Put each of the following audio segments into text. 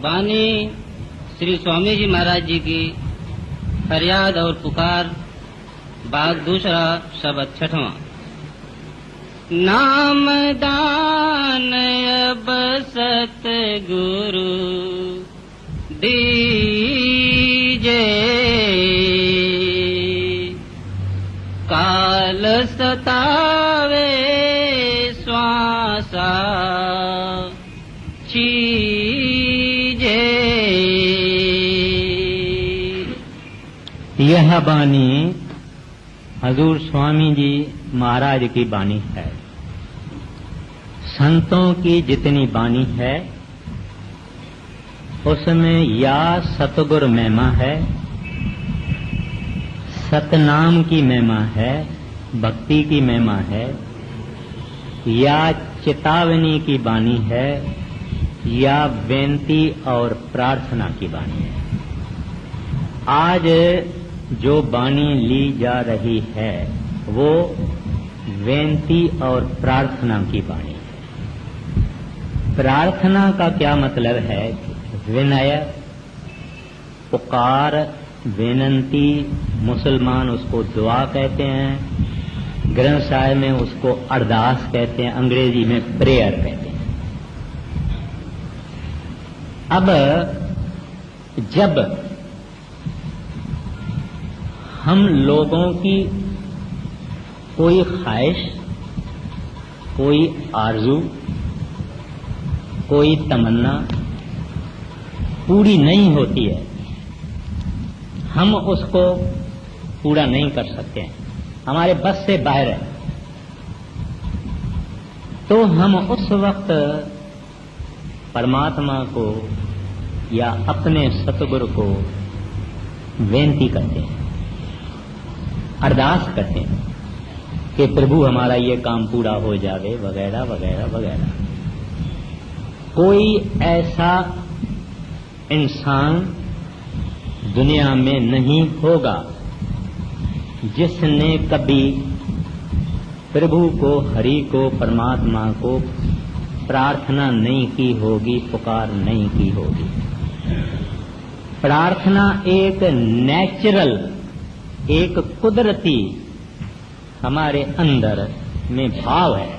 वाणी श्री स्वामी जी महाराज जी की फरियाद और पुकार, भाग दूसरा, शब्द छठवां। नाम दान अब सतगुरु दीजे, काल सतावे श्वासा चीजे। यह बानी हजूर स्वामी जी महाराज की बानी है। संतों की जितनी बानी है उसमें या सतगुर महिमा है, सतनाम की महिमा है, भक्ति की महिमा है, या चेतावनी की बानी है, या बेनती और प्रार्थना की बानी है। आज जो बानी ली जा रही है वो बेनती और प्रार्थना की बानी है। प्रार्थना का क्या मतलब है? विनय, पुकार, विनंती, मुसलमान उसको दुआ कहते हैं, ग्रंथ साहिब में उसको अरदास कहते हैं, अंग्रेजी में प्रेयर कहते हैं। अब जब हम लोगों की कोई ख्वाहिश, कोई आरज़ू, कोई तमन्ना पूरी नहीं होती है, हम उसको पूरा नहीं कर सकते हैं, हमारे बस से बाहर है, तो हम उस वक्त परमात्मा को या अपने सतगुरु को बेनती करते हैं, अरदास करते हैं कि प्रभु हमारा ये काम पूरा हो जावे, वगैरह वगैरह वगैरह। कोई ऐसा इंसान दुनिया में नहीं होगा जिसने कभी प्रभु को, हरि को, परमात्मा को प्रार्थना नहीं की होगी, पुकार नहीं की होगी। प्रार्थना एक नेचुरल, एक कुदरती हमारे अंदर में भाव है।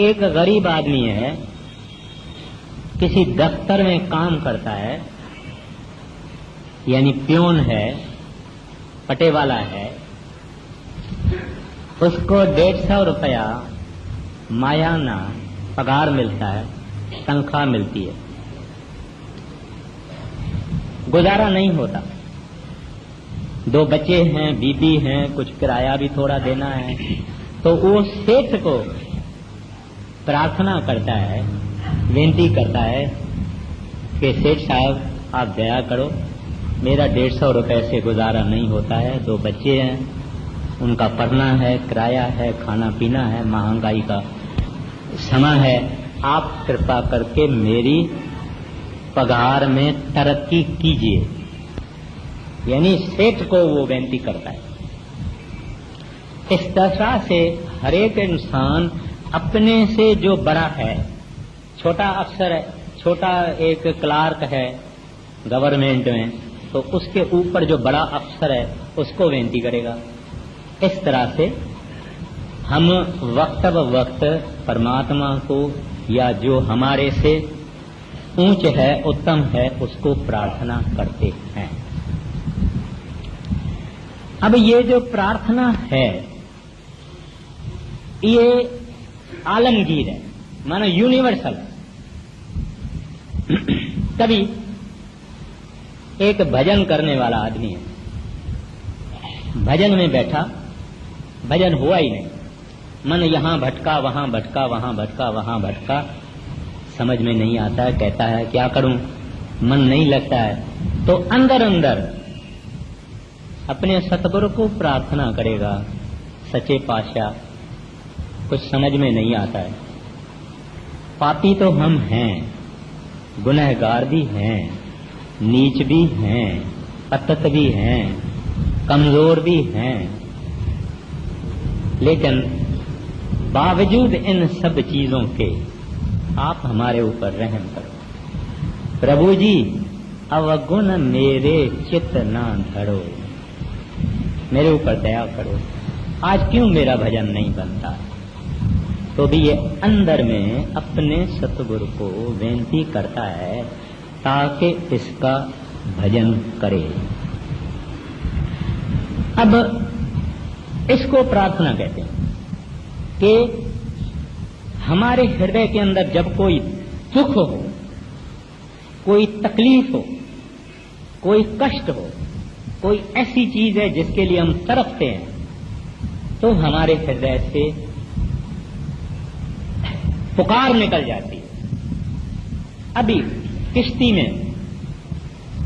एक गरीब आदमी है, किसी दफ्तर में काम करता है, यानी प्योन है, पटेवाला है, उसको 150 रुपया मायाना पगार मिलता है, तनख्वाह मिलती है, गुजारा नहीं होता। 2 बच्चे हैं, बीबी हैं, कुछ किराया भी थोड़ा देना है, तो वो सेठ को प्रार्थना करता है, विनती करता है कि सेठ साहब आप दया करो, मेरा 150 रुपए से गुजारा नहीं होता है, 2 बच्चे हैं, उनका पढ़ना है, किराया है, खाना पीना है, महंगाई का समय है, आप कृपा करके मेरी पगार में तरक्की कीजिए। यानी सेठ को वो बेनती करता है। इस तरह से हर एक इंसान अपने से जो बड़ा है, छोटा अफसर है, छोटा एक क्लार्क है गवर्नमेंट में, तो उसके ऊपर जो बड़ा अफसर है उसको बेनती करेगा। इस तरह से हम वक्त ब वक्त परमात्मा को या जो हमारे से ऊंच है, उत्तम है, उसको प्रार्थना करते हैं। अब ये जो प्रार्थना है ये आलमगीर है, मानो यूनिवर्सल। कभी एक भजन करने वाला आदमी है, भजन में बैठा, भजन हुआ ही नहीं, मन यहां भटका, वहां भटका, वहां भटका, वहां भटका, समझ में नहीं आता है, कहता है क्या करूं, मन नहीं लगता है, तो अंदर अंदर अपने सतगुरु को प्रार्थना करेगा, सच्चे पातशाह कुछ समझ में नहीं आता है, पापी तो हम हैं, गुनहगार भी हैं, नीच भी हैं, पतत भी हैं, कमजोर भी हैं, लेकिन बावजूद इन सब चीजों के आप हमारे ऊपर रहम करो। प्रभु जी अवगुण मेरे चित्त ना धरो, मेरे ऊपर दया करो, आज क्यों मेरा भजन नहीं बनता। तो भी ये अंदर में अपने सतगुरु को विनती करता है ताकि इसका भजन करे। अब इसको प्रार्थना कहते हैं कि हमारे हृदय के अंदर जब कोई दुख हो, कोई तकलीफ हो, कोई कष्ट हो, कोई ऐसी चीज है जिसके लिए हम तड़पते हैं, तो हमारे हृदय से पुकार निकल जाती है। अभी किश्ती में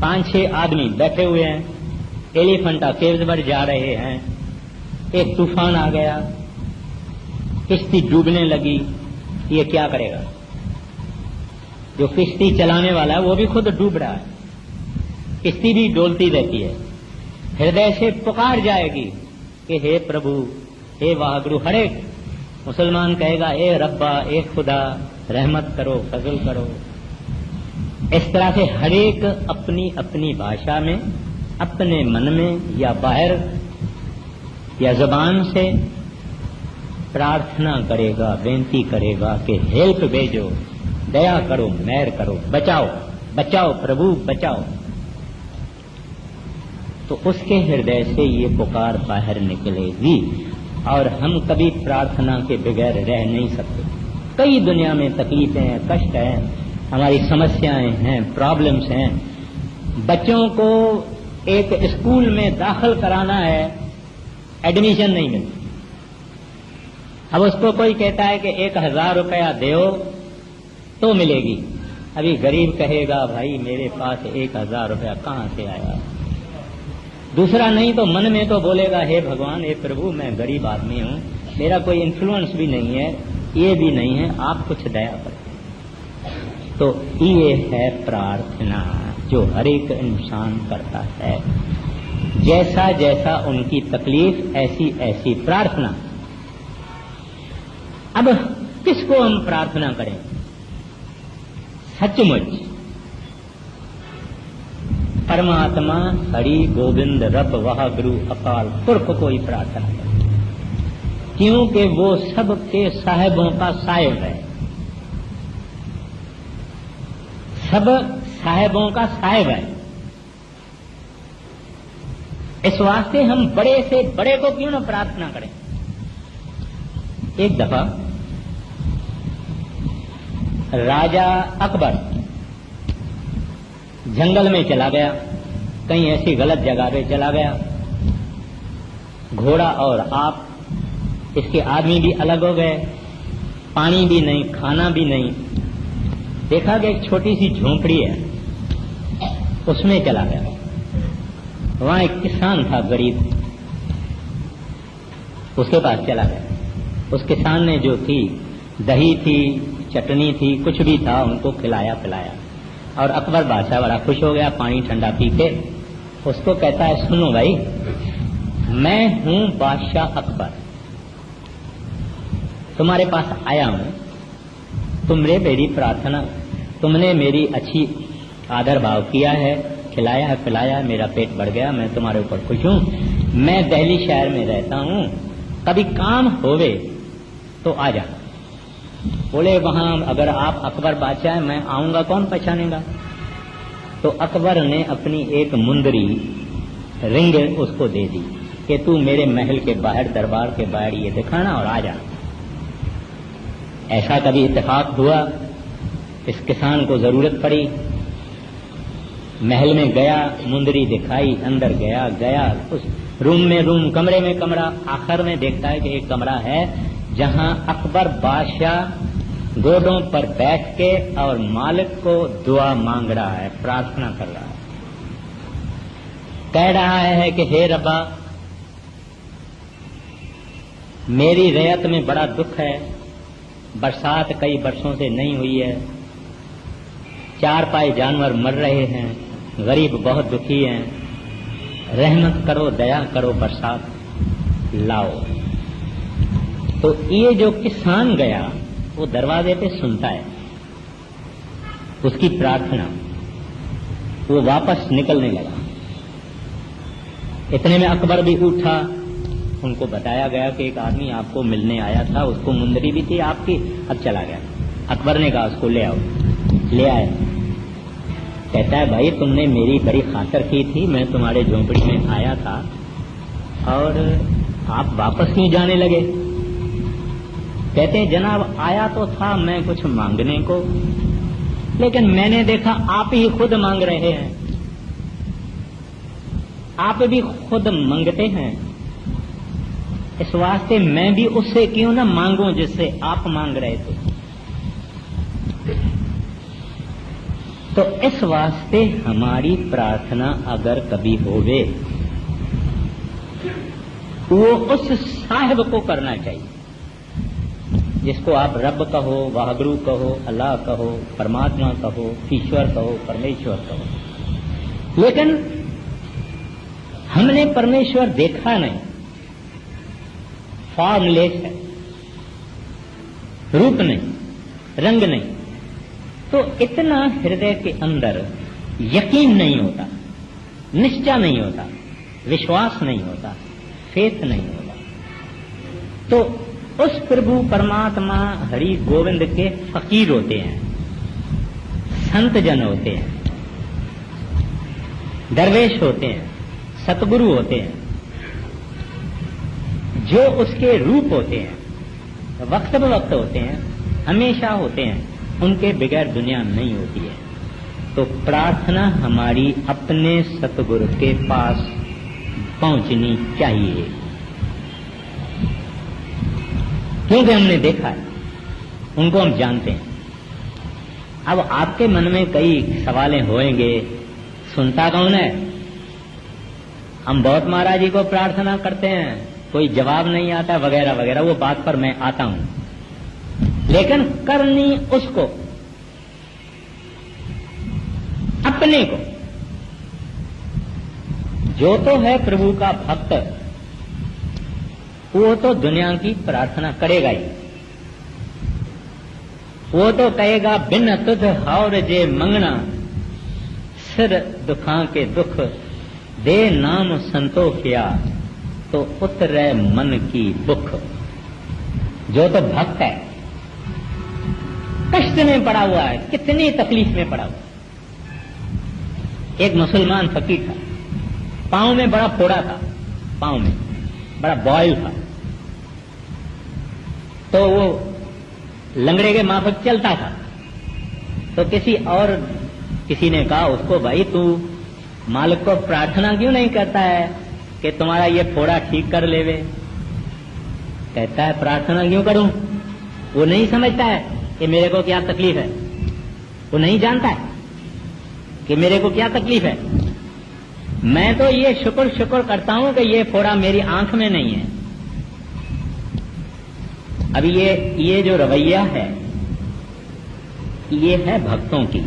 5-6 आदमी बैठे हुए हैं, एलिफेंटा केव्स पर जा रहे हैं, एक तूफान आ गया, किश्ती डूबने लगी, ये क्या करेगा। जो किश्ती चलाने वाला है वो भी खुद डूब रहा है, किश्ती भी डोलती रहती है। हृदय से पुकार जाएगी कि हे प्रभु, हे वाहगुरु। हर एक मुसलमान कहेगा ए रब्बा, ए खुदा, रहमत करो, फजल करो। इस तरह से हर एक अपनी अपनी भाषा में, अपने मन में या बाहर या जबान से प्रार्थना करेगा, बेनती करेगा कि हेल्प भेजो, दया करो, मेहर करो, बचाओ, बचाओ प्रभु, बचाओ। तो उसके हृदय से ये पुकार बाहर निकलेगी। और हम कभी प्रार्थना के बगैर रह नहीं सकते। कई दुनिया में तकलीफें हैं, कष्ट हैं, हमारी समस्याएं हैं, प्रॉब्लम्स हैं। बच्चों को एक स्कूल में दाखिल कराना है, एडमिशन नहीं मिलती। अब उसको कोई कहता है कि 1000 रुपया दो तो मिलेगी। अभी गरीब कहेगा भाई मेरे पास 1000 रुपया कहां से आया। दूसरा नहीं तो मन में तो बोलेगा हे भगवान, हे प्रभु, मैं गरीब आदमी हूं, मेरा कोई इन्फ्लुएंस भी नहीं है, ये भी नहीं है, आप कुछ दया करें। तो ये है प्रार्थना जो हर एक इंसान करता है। जैसा जैसा उनकी तकलीफ, ऐसी ऐसी प्रार्थना। अब किसको हम प्रार्थना करें? सचमुच परमात्मा हरि गोविंद रब वह गुरु अकाल पुरख को ही प्रार्थना करें, क्योंकि वो सबके साहिबों का साहिब है, सब साहिबों का साहिब है। इस वास्ते हम बड़े से बड़े को क्यों न प्रार्थना करें। एक दफा राजा अकबर जंगल में चला गया, कहीं ऐसी गलत जगह पे चला गया। घोड़ा और आप, इसके आदमी भी अलग हो गए, पानी भी नहीं, खाना भी नहीं। देखा कि एक छोटी सी झोंपड़ी है, उसमें चला गया। वहां एक किसान था गरीब, उसके पास चला गया। उस किसान ने जो थी, दही थी, चटनी थी, कुछ भी था, उनको खिलाया पिलाया। और अकबर बादशाह बड़ा खुश हो गया पानी ठंडा पी के। उसको कहता है सुनो भाई, मैं हूं बादशाह अकबर, तुम्हारे पास आया हूं, तुमने मेरी प्रार्थना, तुमने मेरी अच्छी आदर भाव किया है, खिलाया है पिलाया, मेरा पेट बढ़ गया, मैं तुम्हारे ऊपर खुश हूं। मैं दिल्ली शहर में रहता हूं, कभी काम होवे तो आ जा। बोले वहां अगर आप अकबर बादशाह है, मैं आऊंगा, कौन पहचानेगा। तो अकबर ने अपनी एक मुंदरी रिंग उसको दे दी कि तू मेरे महल के बाहर, दरबार के बाहर ये दिखाना और आ जा। ऐसा कभी इत्तेफाक हुआ, इस किसान को जरूरत पड़ी, महल में गया, मुंदरी दिखाई, अंदर गया उस रूम में रूम, कमरे में कमरा। आखिर में देखता है कि एक कमरा है जहां अकबर बादशाह गोडों पर बैठ के और मालिक को दुआ मांग रहा है, प्रार्थना कर रहा है। कह रहा है कि हे रब्बा, मेरी रैयत में बड़ा दुख है, बरसात कई बरसों से नहीं हुई है, 4 पाए जानवर मर रहे हैं, गरीब बहुत दुखी हैं, रहमत करो, दया करो, बरसात लाओ। तो ये जो किसान गया वो दरवाजे पे सुनता है उसकी प्रार्थना। वो वापस निकलने लगा। इतने में अकबर भी उठा। उनको बताया गया कि एक आदमी आपको मिलने आया था, उसको मुंदरी भी थी आपकी, अब चला गया। अकबर ने कहा उसको ले आओ। ले आए। कहता है भाई तुमने मेरी बड़ी खातिर की थी, मैं तुम्हारे झोंपड़ी में आया था और आप वापस क्यों जाने लगे? कहते हैं जनाब आया तो था मैं कुछ मांगने को, लेकिन मैंने देखा आप ही खुद मांग रहे हैं, आप भी खुद मांगते हैं, इस वास्ते मैं भी उससे क्यों ना मांगूं जिससे आप मांग रहे थे। तो इस वास्ते हमारी प्रार्थना अगर कभी होवे वो उस साहिब को करना चाहिए जिसको आप रब कहो, वाहगुरु कहो, अल्लाह कहो, परमात्मा कहो, ईश्वर कहो, परमेश्वर कहो। लेकिन हमने परमेश्वर देखा नहीं, फॉर्मलेस है, रूप नहीं, रंग नहीं, तो इतना हृदय के अंदर यकीन नहीं होता, निश्चय नहीं होता, विश्वास नहीं होता, फेथ नहीं होता। तो उस प्रभु परमात्मा हरि गोविंद के फकीर होते हैं, संत जन होते हैं, दरवेश होते हैं, सतगुरु होते हैं, जो उसके रूप होते हैं, वक्त ब वक्त होते हैं, हमेशा होते हैं, उनके बगैर दुनिया नहीं होती है। तो प्रार्थना हमारी अपने सतगुरु के पास पहुंचनी चाहिए, क्योंकि हमने देखा है, उनको हम जानते हैं। अब आपके मन में कई सवालें होंगे, सुनता कौन है? हम बहुत महाराज जी को प्रार्थना करते हैं, कोई जवाब नहीं आता वगैरह वगैरह, वो बात पर मैं आता हूं। लेकिन करनी उसको, अपने को। जो तो है प्रभु का भक्त वो तो दुनिया की प्रार्थना करेगा ही। वो तो कहेगा बिन तुझ हार जे मंगना, सिर दुखा के दुख दे नाम संतोखिया, तो उतरे मन की बुख। जो तो भक्त है, कष्ट में पड़ा हुआ है, कितनी तकलीफ में पड़ा हुआ। एक मुसलमान फकीर था, पांव में बड़ा फोड़ा था, पांव में बड़ा बॉयल था, तो वो लंगड़े के माफक चलता था। तो किसी ने कहा उसको, भाई तू मालिक को प्रार्थना क्यों नहीं करता है कि तुम्हारा ये फोड़ा ठीक कर लेवे? कहता है प्रार्थना क्यों करूं? वो नहीं समझता है कि मेरे को क्या तकलीफ है, वो नहीं जानता है कि मेरे को क्या तकलीफ है। मैं तो ये शुक्र करता हूं कि ये फोड़ा मेरी आंख में नहीं है। अब ये जो रवैया है, ये है भक्तों की।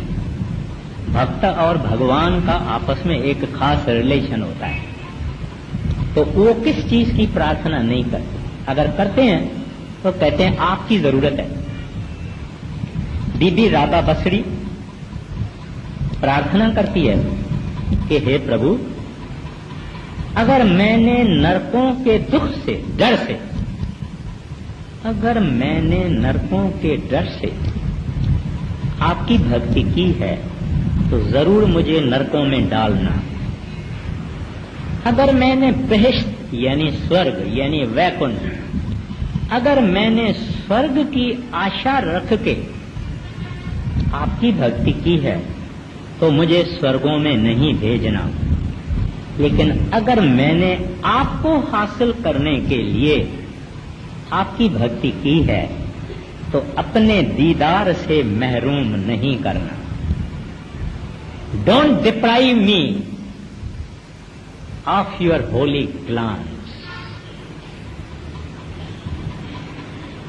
भक्त और भगवान का आपस में एक खास रिलेशन होता है। तो वो किस चीज की प्रार्थना नहीं करते? अगर करते हैं तो कहते हैं आपकी जरूरत है। बीबी राधा बसरी प्रार्थना करती है कि हे प्रभु, अगर मैंने नरकों के दुख से, डर से, अगर मैंने नरकों के डर से आपकी भक्ति की है तो जरूर मुझे नरकों में डालना। अगर मैंने बहिष्ट यानी स्वर्ग यानी वैकुंठ, अगर मैंने स्वर्ग की आशा रख के आपकी भक्ति की है तो मुझे स्वर्गों में नहीं भेजना। लेकिन अगर मैंने आपको हासिल करने के लिए आपकी भक्ति की है तो अपने दीदार से महरूम नहीं करना। Don't deprive me of your holy glance.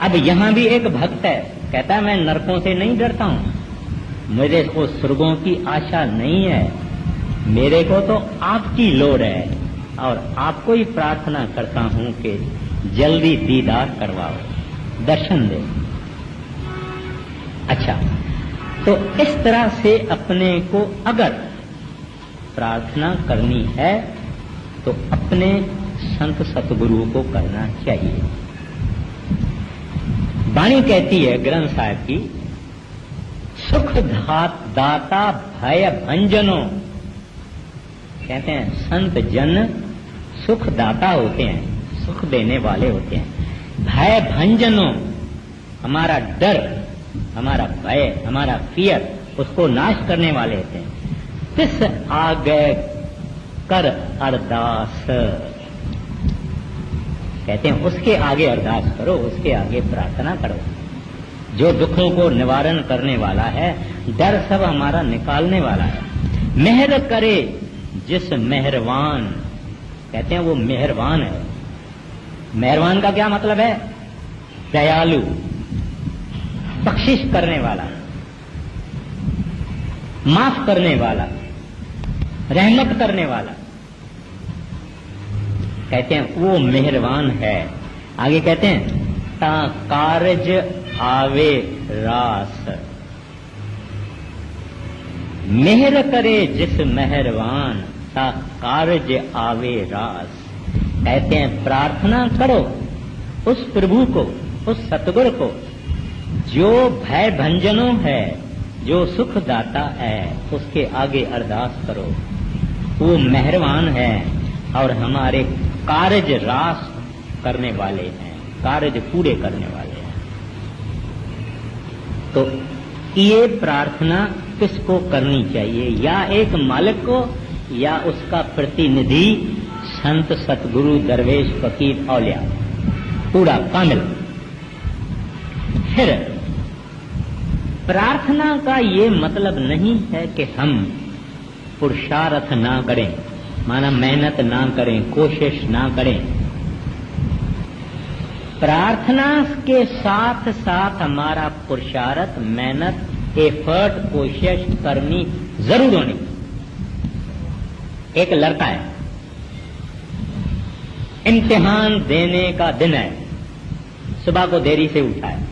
अब यहां भी एक भक्त है, कहता है मैं नरकों से नहीं डरता हूं, मुझे को स्वर्गों की आशा नहीं है, मेरे को तो आपकी लोड़ है और आपको ही प्रार्थना करता हूं कि जल्दी दीदार करवाओ, दर्शन दे। अच्छा, तो इस तरह से अपने को अगर प्रार्थना करनी है तो अपने संत सतगुरु को करना चाहिए। वाणी कहती है ग्रंथ साहिब की, सुख दाता भय भंजनो। कहते हैं संत जन सुख दाता होते हैं, सुख देने वाले होते हैं। भय भंजनो, हमारा डर, हमारा भय, हमारा फियर, उसको नाश करने वाले होते हैं। तिस आगे कर अरदास, कहते हैं उसके आगे अरदास करो, उसके आगे प्रार्थना करो। जो दुखों को निवारण करने वाला है, डर सब हमारा निकालने वाला है। मेहर करे जिस मेहरबान, कहते हैं वो मेहरबान है। मेहरबान का क्या मतलब है? दयालु, बख्शिश करने वाला, माफ करने वाला, रहमत करने वाला, कहते हैं वो मेहरबान है। आगे कहते हैं ता कारज आवे रास, मेहर करे जिस मेहरबान, ता कारज आवे रास। कहते हैं प्रार्थना करो उस प्रभु को, उस सतगुरु को जो भय भंजनो है, जो सुख दाता है, उसके आगे अरदास करो। वो मेहरबान है और हमारे कारज रास करने वाले हैं, कारज पूरे करने वाले हैं। तो ये प्रार्थना किसको करनी चाहिए? या एक मालिक को, या उसका प्रतिनिधि संत सतगुरु दरवेश फकीर औलिया, पूरा कामिल। फिर प्रार्थना का ये मतलब नहीं है कि हम पुरुषार्थ ना करें, माना मेहनत ना करें, कोशिश ना करें। प्रार्थना के साथ साथ हमारा पुरुषार्थ, मेहनत, एफर्ट, कोशिश करनी जरूर होनी। एक लड़का है, इम्तिहान देने का दिन है, सुबह को देरी से उठा है।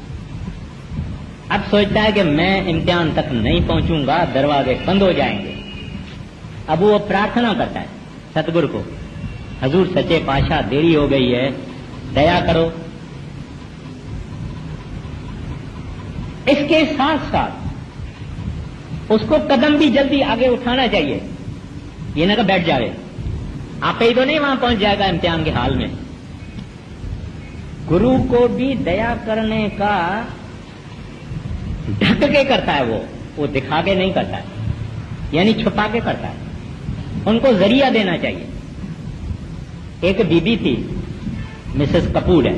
अब सोचता है कि मैं इम्तिहान तक नहीं पहुंचूंगा, दरवाजे बंद हो जाएंगे। अब वो प्रार्थना करता है सतगुरु को, हजूर सच्चे पातशाह देरी हो गई है, दया करो। इसके साथ साथ उसको कदम भी जल्दी आगे उठाना चाहिए। ये ना कि बैठ जावे, आप ही तो नहीं वहां पहुंच जाएगा इम्तिहान के हाल में। गुरु को भी दया करने का ढक के करता है, वो दिखा के नहीं करता है, यानी छुपा के करता है। उनको जरिया देना चाहिए। एक बीबी थी, मिसेस कपूर है,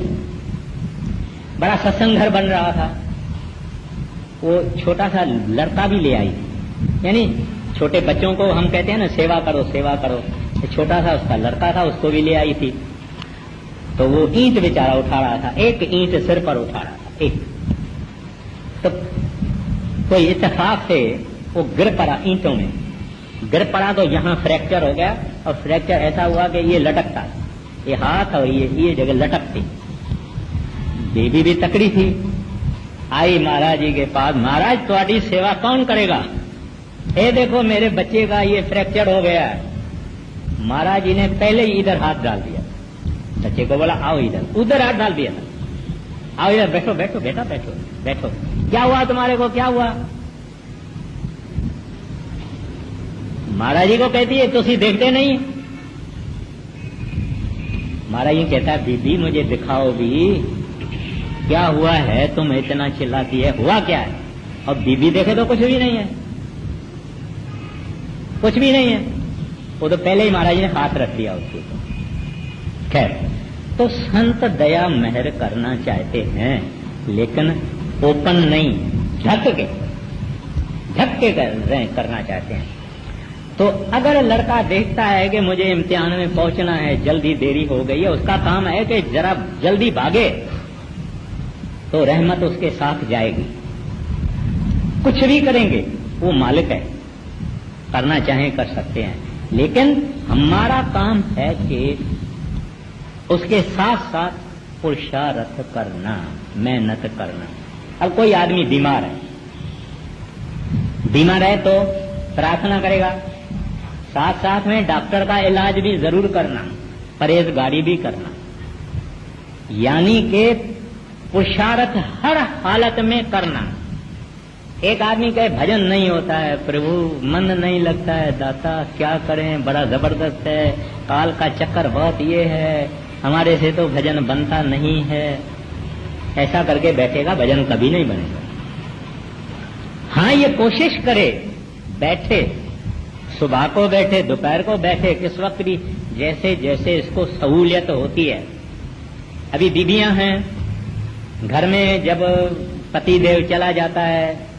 बड़ा सत्संग घर बन रहा था। वो छोटा सा लड़का भी ले आई, यानी छोटे बच्चों को हम कहते हैं ना सेवा करो सेवा करो, छोटा सा उसका लड़का था, उसको भी ले आई थी। तो वो ईंट बेचारा उठा रहा था, एक ईंट सिर पर उठा रहा था, एक। तो कोई इत्तेफाक से वो गिर पड़ा, ईंटों में गिर पड़ा, तो यहाँ फ्रैक्चर हो गया। और फ्रैक्चर ऐसा हुआ कि ये लटकता, ये हाथ और ये जगह लटकती। बेबी भी तकड़ी थी, आई महाराज जी के पास, महाराज तुम्हारी सेवा कौन करेगा? ए देखो मेरे बच्चे का ये फ्रैक्चर हो गया है। महाराज जी ने पहले ही इधर हाथ डाल दिया, बच्चे को बोला आओ इधर, उधर हाथ डाल दिया, आओ इधर बैठो बैठो बेटा बैठो बैठो। क्या हुआ तुम्हारे को, क्या हुआ? महाराज जी को कहती है तुसी देखते नहीं? महाराज जी कहता है बीबी मुझे दिखाओ भी, क्या हुआ है, तुम इतना चिल्लाती है, हुआ क्या है? और बीबी देखे तो कुछ भी नहीं है, कुछ भी नहीं है। वो तो पहले ही महाराज जी ने हाथ रख दिया उसके ऊपर। खैर, तो संत दया मेहर करना चाहते हैं, लेकिन ओपन नहीं, ढक के करना चाहते हैं। तो अगर लड़का देखता है कि मुझे इम्तिहान में पहुंचना है, जल्दी देरी हो गई है, उसका काम है कि जरा जल्दी भागे, तो रहमत उसके साथ जाएगी। कुछ भी करेंगे, वो मालिक है, करना चाहें कर सकते हैं, लेकिन हमारा काम है कि उसके साथ साथ पुरुषार्थ करना, मेहनत करना। अब कोई आदमी बीमार है तो प्रार्थना करेगा, साथ साथ में डॉक्टर का इलाज भी जरूर करना, परहेजगारी भी करना, यानी कि पुरुषार्थ हर हालत में करना। एक आदमी कहे भजन नहीं होता है प्रभु, मन नहीं लगता है दाता, क्या करें, बड़ा जबरदस्त है, काल का चक्कर बहुत ये है, हमारे से तो भजन बनता नहीं है, ऐसा करके बैठेगा, भजन कभी नहीं बनेगा। हाँ, ये कोशिश करे, बैठे, सुबह को बैठे, दोपहर को बैठे, किस वक्त भी जैसे जैसे इसको सहूलियत होती है। अभी बीबियां हैं घर में, जब पति देव चला जाता है,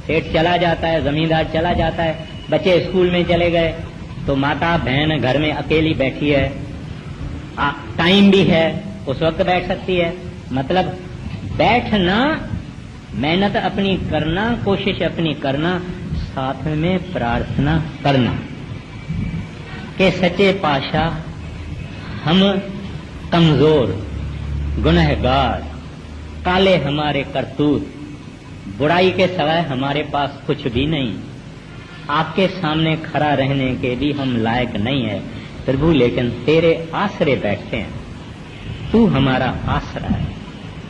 सेठ चला जाता है, जमींदार चला जाता है, बच्चे स्कूल में चले गए, तो माता बहन घर में अकेली बैठी है, टाइम भी है, उस वक्त बैठ सकती है। मतलब बैठना, मेहनत अपनी करना, कोशिश अपनी करना, साथ में प्रार्थना करना कि सच्चे पातशाह हम कमजोर, गुनहगार, काले हमारे करतूत, बुराई के सिवाय हमारे पास कुछ भी नहीं, आपके सामने खड़ा रहने के भी हम लायक नहीं है प्रभु, लेकिन तेरे आसरे बैठते हैं, तू हमारा आसरा है,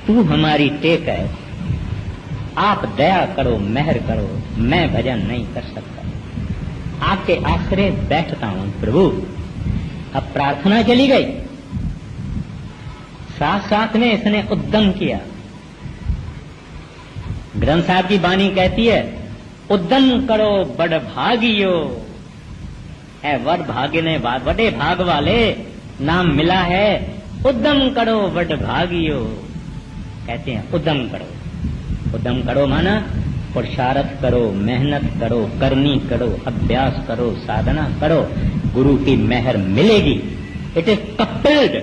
तू हमारी टेक है, आप दया करो, मेहर करो, मैं भजन नहीं कर सकता, आपके आसरे बैठता हूं प्रभु। अब प्रार्थना चली गई, साथ साथ में इसने उद्यम किया। ग्रंथ साहब की वाणी कहती है, उद्यम करो बड़ भागियो, है वर भाग्य ने बड़े भाग वाले नाम मिला है, उद्यम करो बड़ भागियो, कहते हैं उद्यम करो। उद्यम करो माना पुरुषार्थ करो, मेहनत करो, करनी करो, अभ्यास करो, साधना करो, गुरु की मेहर मिलेगी। इट इज कपल्ड,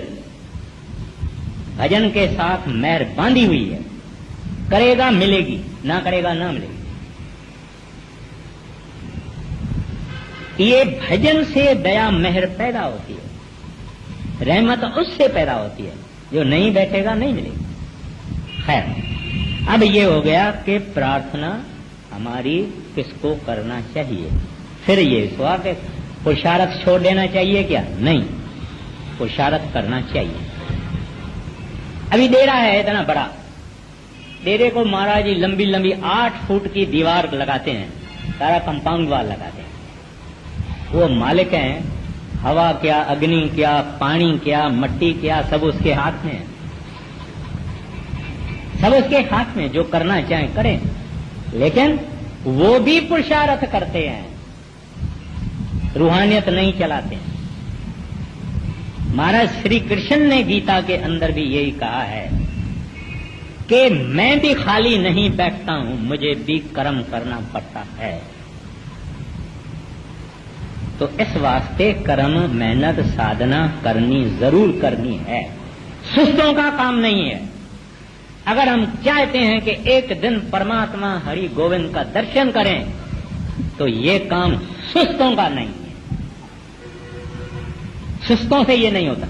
भजन के साथ मेहर बांधी हुई है, करेगा मिलेगी, ना करेगा ना मिलेगी। ये भजन से दया मेहर पैदा होती है, रहमत उससे पैदा होती है, जो नहीं बैठेगा नहीं मिलेगी। खैर, अब ये हो गया कि प्रार्थना हमारी किसको करना चाहिए। फिर ये सवाल है, पुरुषार्थ छोड़ देना चाहिए क्या? नहीं, पुरुषार्थ करना चाहिए। अभी डेरा है इतना बड़ा, डेरे को महाराज जी लंबी लंबी 8 फुट की दीवार लगाते हैं, सारा कंपाउंड वाल लगाते हैं। वो मालिक हैं, हवा क्या, अग्नि क्या, पानी क्या, मट्टी क्या, सब उसके हाथ में है, सब उसके हाथ में, जो करना चाहे करें। लेकिन वो भी पुरुषार्थ करते हैं, रूहानियत नहीं चलाते हैं। महाराज श्री कृष्ण ने गीता के अंदर भी यही कहा है कि मैं भी खाली नहीं बैठता हूं, मुझे भी कर्म करना पड़ता है। तो इस वास्ते कर्म, मेहनत, साधना करनी जरूर करनी है, सुस्तों का काम नहीं है। अगर हम चाहते हैं कि एक दिन परमात्मा हरि गोविंद का दर्शन करें, तो ये काम सुस्तों का नहीं है, सुस्तों से ये नहीं होता।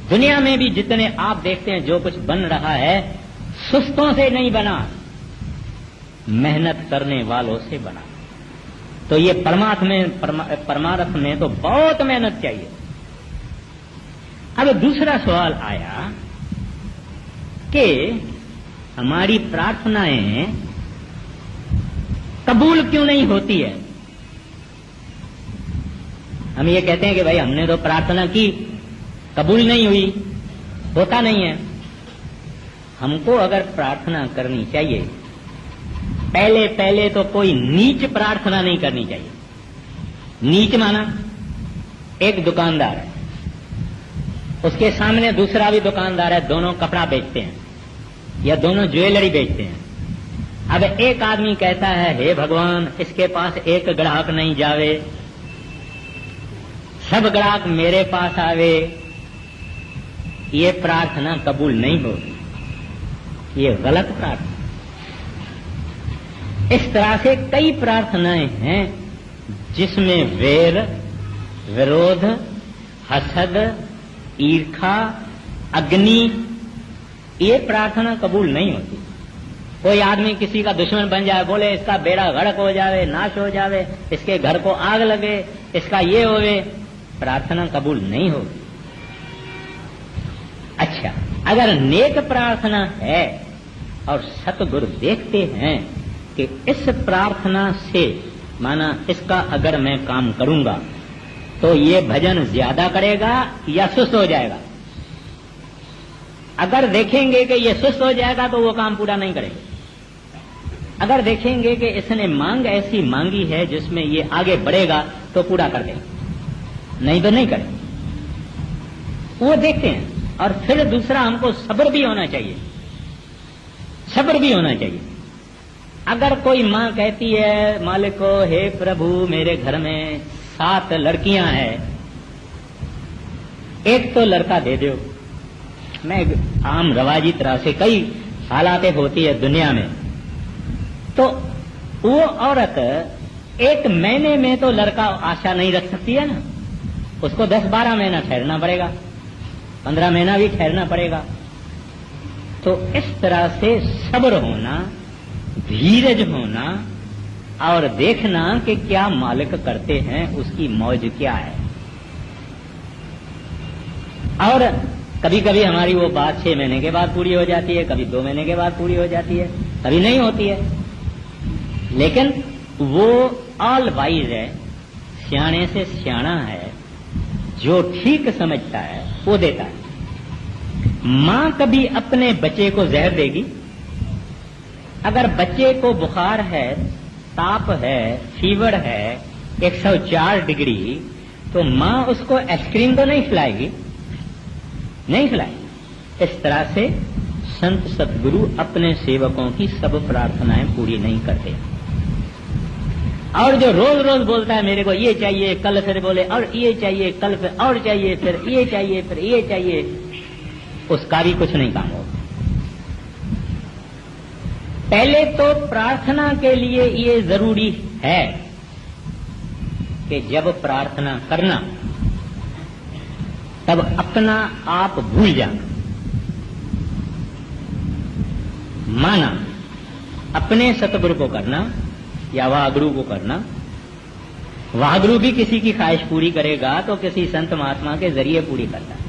दुनिया में भी जितने आप देखते हैं जो कुछ बन रहा है, सुस्तों से नहीं बना, मेहनत करने वालों से बना। तो ये परमार्थ में तो बहुत मेहनत चाहिए। अब दूसरा सवाल आया कि हमारी प्रार्थनाएं कबूल क्यों नहीं होती है। हम ये कहते हैं कि भाई हमने तो प्रार्थना की, कबूल नहीं हुई, होता नहीं है। हमको अगर प्रार्थना करनी चाहिए, पहले पहले तो कोई नीच प्रार्थना नहीं करनी चाहिए। नीच माना एक दुकानदार है, उसके सामने दूसरा भी दुकानदार है, दोनों कपड़ा बेचते हैं या दोनों ज्वेलरी बेचते हैं। अब एक आदमी कहता है, हे भगवान, इसके पास एक ग्राहक नहीं जावे, सब ग्राहक मेरे पास आवे। ये प्रार्थना कबूल नहीं होगी, ये गलत प्रार्थना। इस तरह से कई प्रार्थनाएं हैं जिसमें वैर, विरोध, हसद, ईर्खा, अग्नि, ये प्रार्थना कबूल नहीं होती। कोई आदमी किसी का दुश्मन बन जाए, बोले इसका बेड़ा गर्क हो जावे, नाश हो जावे, इसके घर को आग लगे, इसका ये होवे, प्रार्थना कबूल नहीं होगी। अच्छा, अगर नेक प्रार्थना है और सतगुरु देखते हैं कि इस प्रार्थना से माना इसका अगर मैं काम करूंगा तो ये भजन ज्यादा करेगा या सुस्त हो जाएगा। अगर देखेंगे कि ये सुस्त हो जाएगा तो वो काम पूरा नहीं करेगा। अगर देखेंगे कि इसने मांग ऐसी मांगी है जिसमें ये आगे बढ़ेगा तो पूरा कर देगा, नहीं तो नहीं करेगा। वो देखते हैं। और फिर दूसरा, हमको सब्र भी होना चाहिए, सब्र भी होना चाहिए। अगर कोई मां कहती है मालिक को, हे प्रभु मेरे घर में 7 लड़कियां हैं, एक तो लड़का दे दो। मैं आम रवाजी तरह से कई हालातें होती है दुनिया में, तो वो औरत 1 महीने में तो लड़का आशा नहीं रख सकती है ना, उसको 10-12 महीना ठहरना पड़ेगा, 15 महीना भी ठहरना पड़ेगा। तो इस तरह से सब्र होना, धीरज होना और देखना कि क्या मालिक करते हैं, उसकी मौज क्या है। और कभी कभी हमारी वो बात 6 महीने के बाद पूरी हो जाती है, कभी 2 महीने के बाद पूरी हो जाती है, कभी नहीं होती है। लेकिन वो ऑल वाइज है, सियाने से सियाना है, जो ठीक समझता है वो देता है। मां कभी अपने बच्चे को जहर देगी? अगर बच्चे को बुखार है, ताप है, फीवर है 104 डिग्री, तो मां उसको आइसक्रीम तो नहीं खिलाएगी, नहीं खिलाएगी। इस तरह से संत सतगुरु अपने सेवकों की सब प्रार्थनाएं पूरी नहीं करते। और जो रोज रोज बोलता है मेरे को ये चाहिए, कल फिर बोले और ये चाहिए, कल फिर और चाहिए, फिर ये चाहिए, फिर ये चाहिए, उसका भी कुछ नहीं काम होगा। पहले तो प्रार्थना के लिए ये जरूरी है कि जब प्रार्थना करना तब अपना आप भूल जाना, माना अपने सतगुरु को करना या वाहगुरु को करना। वाहगुरु भी किसी की ख्वाहिश पूरी करेगा तो किसी संत महात्मा के जरिए पूरी करता है,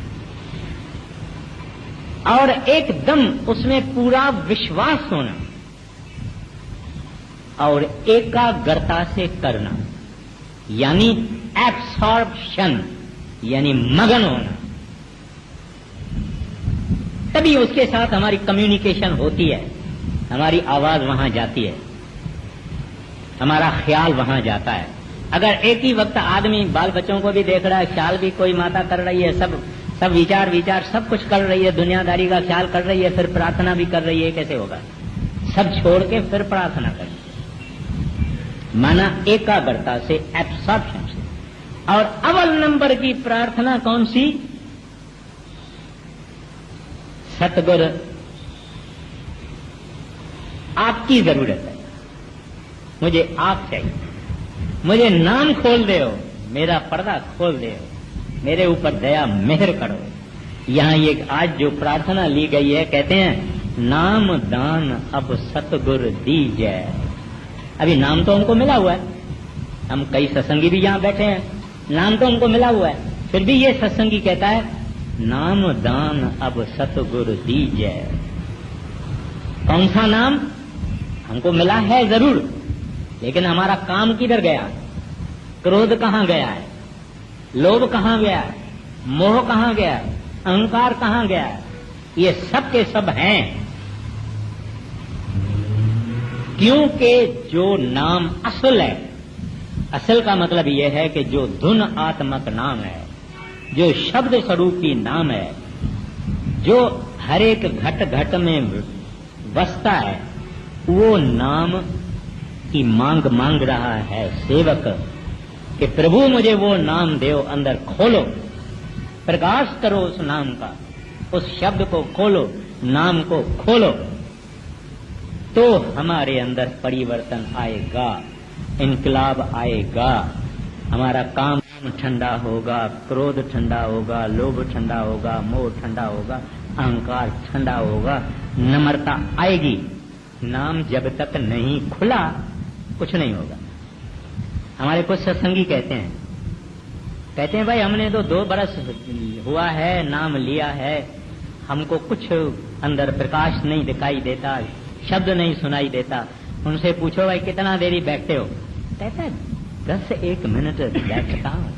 और एकदम उसमें पूरा विश्वास होना और एकाग्रता से करना, यानी एब्सॉर्प्शन, यानी मगन होना। तभी उसके साथ हमारी कम्युनिकेशन होती है, हमारी आवाज वहां जाती है, हमारा ख्याल वहां जाता है। अगर एक ही वक्त आदमी बाल बच्चों को भी देख रहा है, ख्याल भी कोई माता कर रही है, सब विचार सब कुछ कर रही है, दुनियादारी का ख्याल कर रही है, फिर प्रार्थना भी कर रही है, कैसे होगा? सब छोड़ के फिर प्रार्थना करनी, माना एकाग्रता से, एब्सॉर्प्शन से। और अव्वल नंबर की प्रार्थना कौन सी? सतगुरु आपकी जरूरत है, मुझे आप चाहिए, मुझे नाम खोल दे, मेरा पर्दा खोल दे, मेरे ऊपर दया मेहर करो। यहां ये आज जो प्रार्थना ली गई है, कहते हैं नाम दान अब सतगुरु दीजै। अभी नाम तो हमको मिला हुआ है, हम कई सत्संगी भी यहां बैठे हैं, नाम तो हमको मिला हुआ है, फिर भी ये सत्संगी कहता है नाम दान अब सतगुरु दीजै। कौन सा नाम? हमको मिला है जरूर, लेकिन हमारा काम किधर गया? क्रोध कहां गया है? लोभ कहां गया है? मोह कहां गया है? अहंकार कहां गया है? ये सब के सब हैं, क्योंकि जो नाम असल है, असल का मतलब यह है कि जो धुन आत्मक नाम है, जो शब्द स्वरूपी नाम है, जो हर एक घट घट में बसता है, वो नाम की मांग रहा है सेवक कि प्रभु मुझे वो नाम देव, अंदर खोलो, प्रकाश करो उस नाम का, उस शब्द को खोलो, नाम को खोलो, तो हमारे अंदर परिवर्तन आएगा, इनकलाब आएगा, हमारा काम ठंडा होगा, क्रोध ठंडा होगा, लोभ ठंडा होगा, मोह ठंडा होगा, अहंकार ठंडा होगा, नम्रता आएगी, नाम जब तक नहीं खुला कुछ नहीं होगा। हमारे कुछ सत्संगी कहते हैं भाई हमने तो 2 बरस हुआ है, नाम लिया है, हमको कुछ अंदर प्रकाश नहीं दिखाई देता, शब्द नहीं सुनाई देता। उनसे पूछो भाई कितना देरी बैठते हो? कहते हैं 10-1 मिनट बैठता हूं।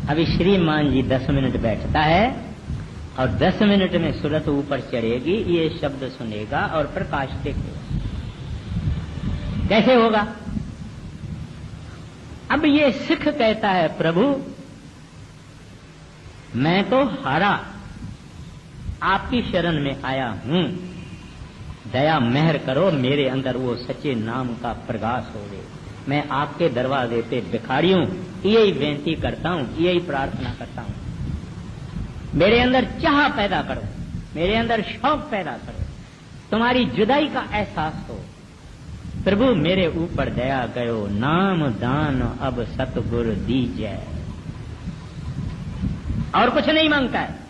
अभी श्रीमान जी 10 मिनट बैठता है और 10 मिनट में सूरत ऊपर चढ़ेगी, ये शब्द सुनेगा और प्रकाश देखेगा। कैसे होगा? अब ये सिख कहता है प्रभु मैं तो हारा, आपकी शरण में आया हूं, दया मेहर करो, मेरे अंदर वो सच्चे नाम का प्रकाश हो गए। मैं आपके दरवाजे पे भिखारी हूं, यही बेनती करता हूं, यही प्रार्थना करता हूं। मेरे अंदर चाह पैदा करो, मेरे अंदर शौक पैदा करो, तुम्हारी जुदाई का एहसास हो। प्रभु मेरे ऊपर दया करो, नाम दान अब सतगुरु दीजय। और कुछ नहीं मांगता है।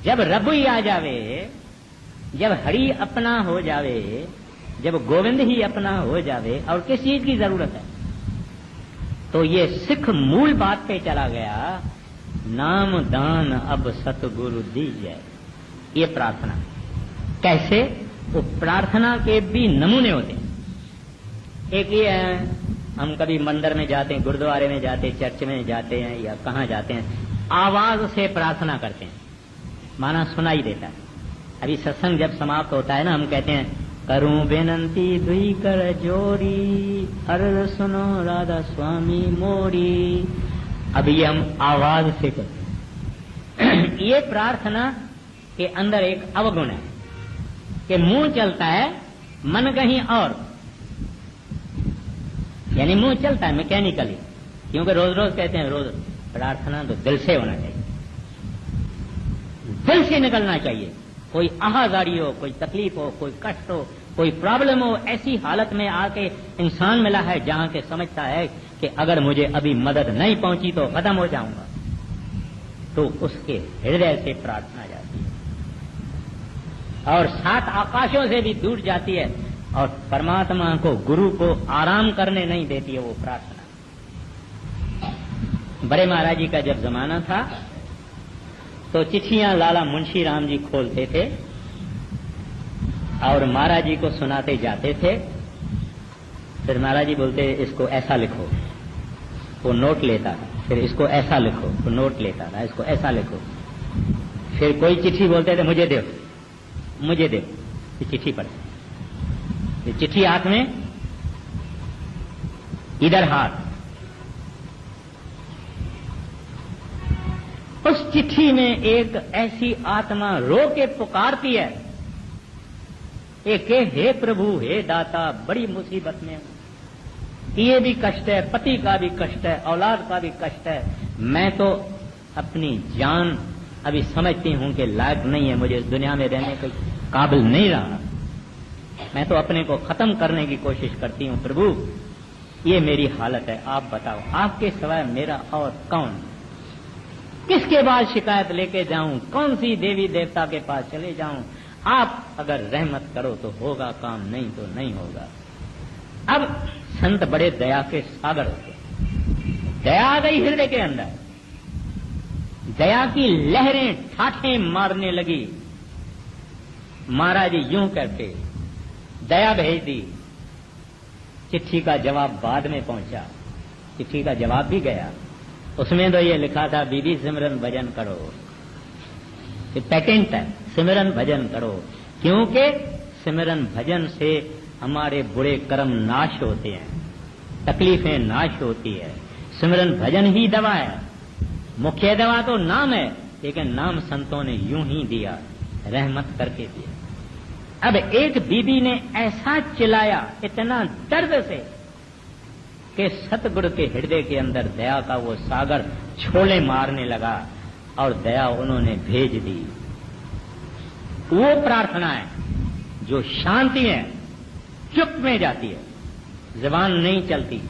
जब रब ही आ जावे, जब हरि अपना हो जावे, जब गोविंद ही अपना हो जावे, और किस चीज की जरूरत है? तो ये सिख मूल बात पे चला गया, नाम दान अब सतगुरु दीजय। ये प्रार्थना कैसे? वो प्रार्थना के भी नमूने होते हैं। एक ये है, हम कभी मंदिर में जाते हैं, गुरुद्वारे में जाते हैं, चर्च में जाते हैं या कहाँ जाते हैं, आवाज से प्रार्थना करते हैं, माना सुनाई देता है। अभी सत्संग जब समाप्त होता है ना, हम कहते हैं करूं बेनंती दुई कर जोड़ी, अर्ज सुनो राधा स्वामी मोरी। अभी ये हम आवाज से करते हैं। ये प्रार्थना के अंदर एक अवगुण है कि मुंह चलता है, मन कहीं और, यानी मुंह चलता है मैकेनिकली, क्योंकि रोज रोज कहते हैं रोज प्रार्थना तो दिल से होना चाहिए, दिल से निकलना चाहिए। कोई आहाजारी हो, कोई तकलीफ हो, कोई कष्ट हो, कोई प्रॉब्लम हो, ऐसी हालत में आके इंसान मिला है जहां के समझता है कि अगर मुझे अभी मदद नहीं पहुंची तो खत्म हो जाऊंगा, तो उसके हृदय से प्रार्थना जाती है और 7 आकाशों से भी दूर जाती है और परमात्मा को, गुरु को आराम करने नहीं देती है वो प्रार्थना। बड़े महाराज जी का जब जमाना था तो चिट्ठियां लाला मुंशी राम जी खोलते थे और महाराज जी को सुनाते जाते थे। फिर महाराज जी बोलते इसको ऐसा लिखो, वो नोट लेता था, फिर इसको ऐसा लिखो, वो नोट लेता था, इसको ऐसा लिखो। फिर कोई चिट्ठी बोलते थे मुझे दो, मुझे दो, ये चिट्ठी पढ़ते, ये चिट्ठी हाथ में, इधर हाथ। उस चिट्ठी में एक ऐसी आत्मा रो के पुकारती है कि हे प्रभु, हे दाता, बड़ी मुसीबत में हूं, ये भी कष्ट है, पति का भी कष्ट है, औलाद का भी कष्ट है, मैं तो अपनी जान अभी समझती हूं कि लायक नहीं है, मुझे इस दुनिया में रहने के काबिल नहीं रहा, मैं तो अपने को खत्म करने की कोशिश करती हूं। प्रभु ये मेरी हालत है, आप बताओ, आपके सिवाय मेरा और कौन? किसके बाद शिकायत लेके जाऊं? कौन सी देवी देवता के पास चले जाऊं? आप अगर रहमत करो तो होगा काम, नहीं तो नहीं होगा। अब संत बड़े दया के सागर होते, दया आ गई हृदय के अंदर, दया की लहरें ठाठें मारने लगी। महाराज यूं करके दया भेज दी। चिट्ठी का जवाब बाद में पहुंचा, चिट्ठी का जवाब भी गया, उसमें तो ये लिखा था बीबी सिमरन भजन करो, ये पैटेंट है, सिमरन भजन करो, क्योंकि सिमरन भजन से हमारे बुरे कर्म नाश होते हैं, तकलीफें नाश होती है। सिमरन भजन ही दवा है, मुख्य दवा तो नाम है, लेकिन नाम संतों ने यूं ही दिया, रहमत करके दिया। अब एक बीबी ने ऐसा चिल्लाया इतना दर्द से कि सतगुरु के हृदय के अंदर दया का वो सागर छोले मारने लगा और दया उन्होंने भेज दी। वो प्रार्थना है जो शांति है, चुप में जाती है, जुबान नहीं चलती,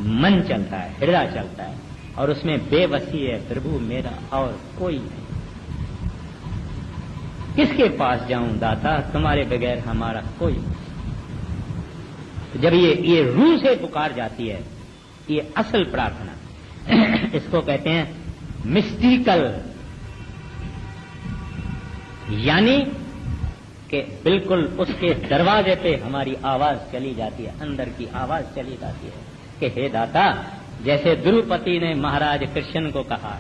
मन चलता है, हृदय चलता है और उसमें बेबसी है, प्रभु मेरा और कोई नहीं। किसके पास जाऊं दाता, तुम्हारे बगैर हमारा कोई। तो जब ये रूह से पुकार जाती है, ये असल प्रार्थना इसको कहते हैं मिस्टिकल, यानी कि बिल्कुल उसके दरवाजे पे हमारी आवाज चली जाती है, अंदर की आवाज चली जाती है कि हे दाता, जैसे द्रुपति ने महाराज कृष्ण को कहा,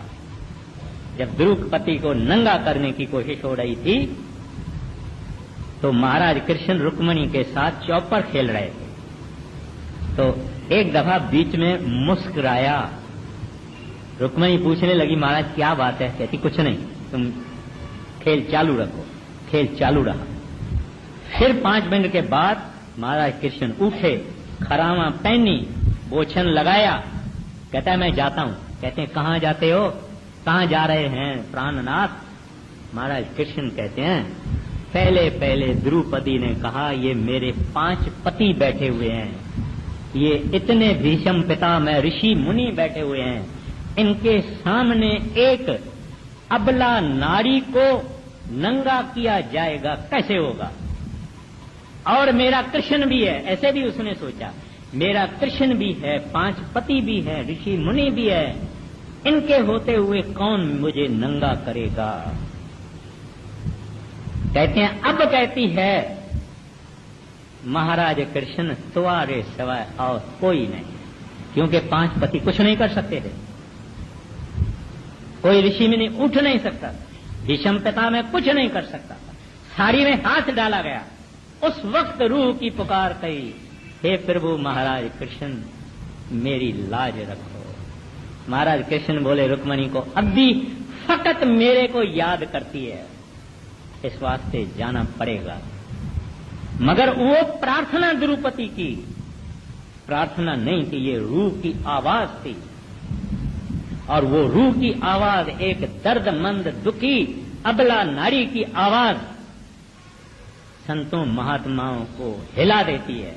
जब द्रुपति को नंगा करने की कोशिश हो रही थी तो महाराज कृष्ण रुक्मणी के साथ चौपर खेल रहे थे, तो एक दफा बीच में मुस्कुराया। रुक्मणी पूछने लगी, महाराज क्या बात है? कहती कुछ नहीं, तुम खेल चालू रखो। खेल चालू रहा। फिर 5 मिनट के बाद महाराज कृष्ण उठे, खरामा पहनी, बोछन लगाया, कहता है मैं जाता हूं। कहते हैं कहां जाते हो, कहां जा रहे हैं प्राणनाथ? महाराज कृष्ण कहते हैं पहले पहले द्रुपदी ने कहा ये मेरे 5 पति बैठे हुए हैं, ये इतने भीषम पितामह ऋषि मुनि बैठे हुए हैं, इनके सामने एक अबला नारी को नंगा किया जाएगा, कैसे होगा? और मेरा कृष्ण भी है, ऐसे भी उसने सोचा, मेरा कृष्ण भी है, 5 पति भी है, ऋषि मुनि भी है, इनके होते हुए कौन मुझे नंगा करेगा? कहते हैं अब कहती है महाराज कृष्ण तुम्हारे सिवाय और कोई नहीं, क्योंकि 5 पति कुछ नहीं कर सकते थे, कोई ऋषि मुनि उठ नहीं सकता, भीषम पिता में कुछ नहीं कर सकता, साड़ी में हाथ डाला गया। उस वक्त रूह की पुकार कही, हे प्रभु महाराज कृष्ण मेरी लाज रखो। महाराज कृष्ण बोले रुक्मणी को, अब भी फकत मेरे को याद करती है, इस वास्ते जाना पड़ेगा। मगर वो प्रार्थना द्रुपति की प्रार्थना नहीं थी, ये रूह की आवाज थी, और वो रूह की आवाज एक दर्दमंद दुखी अबला नारी की आवाज संतों महात्माओं को हिला देती है।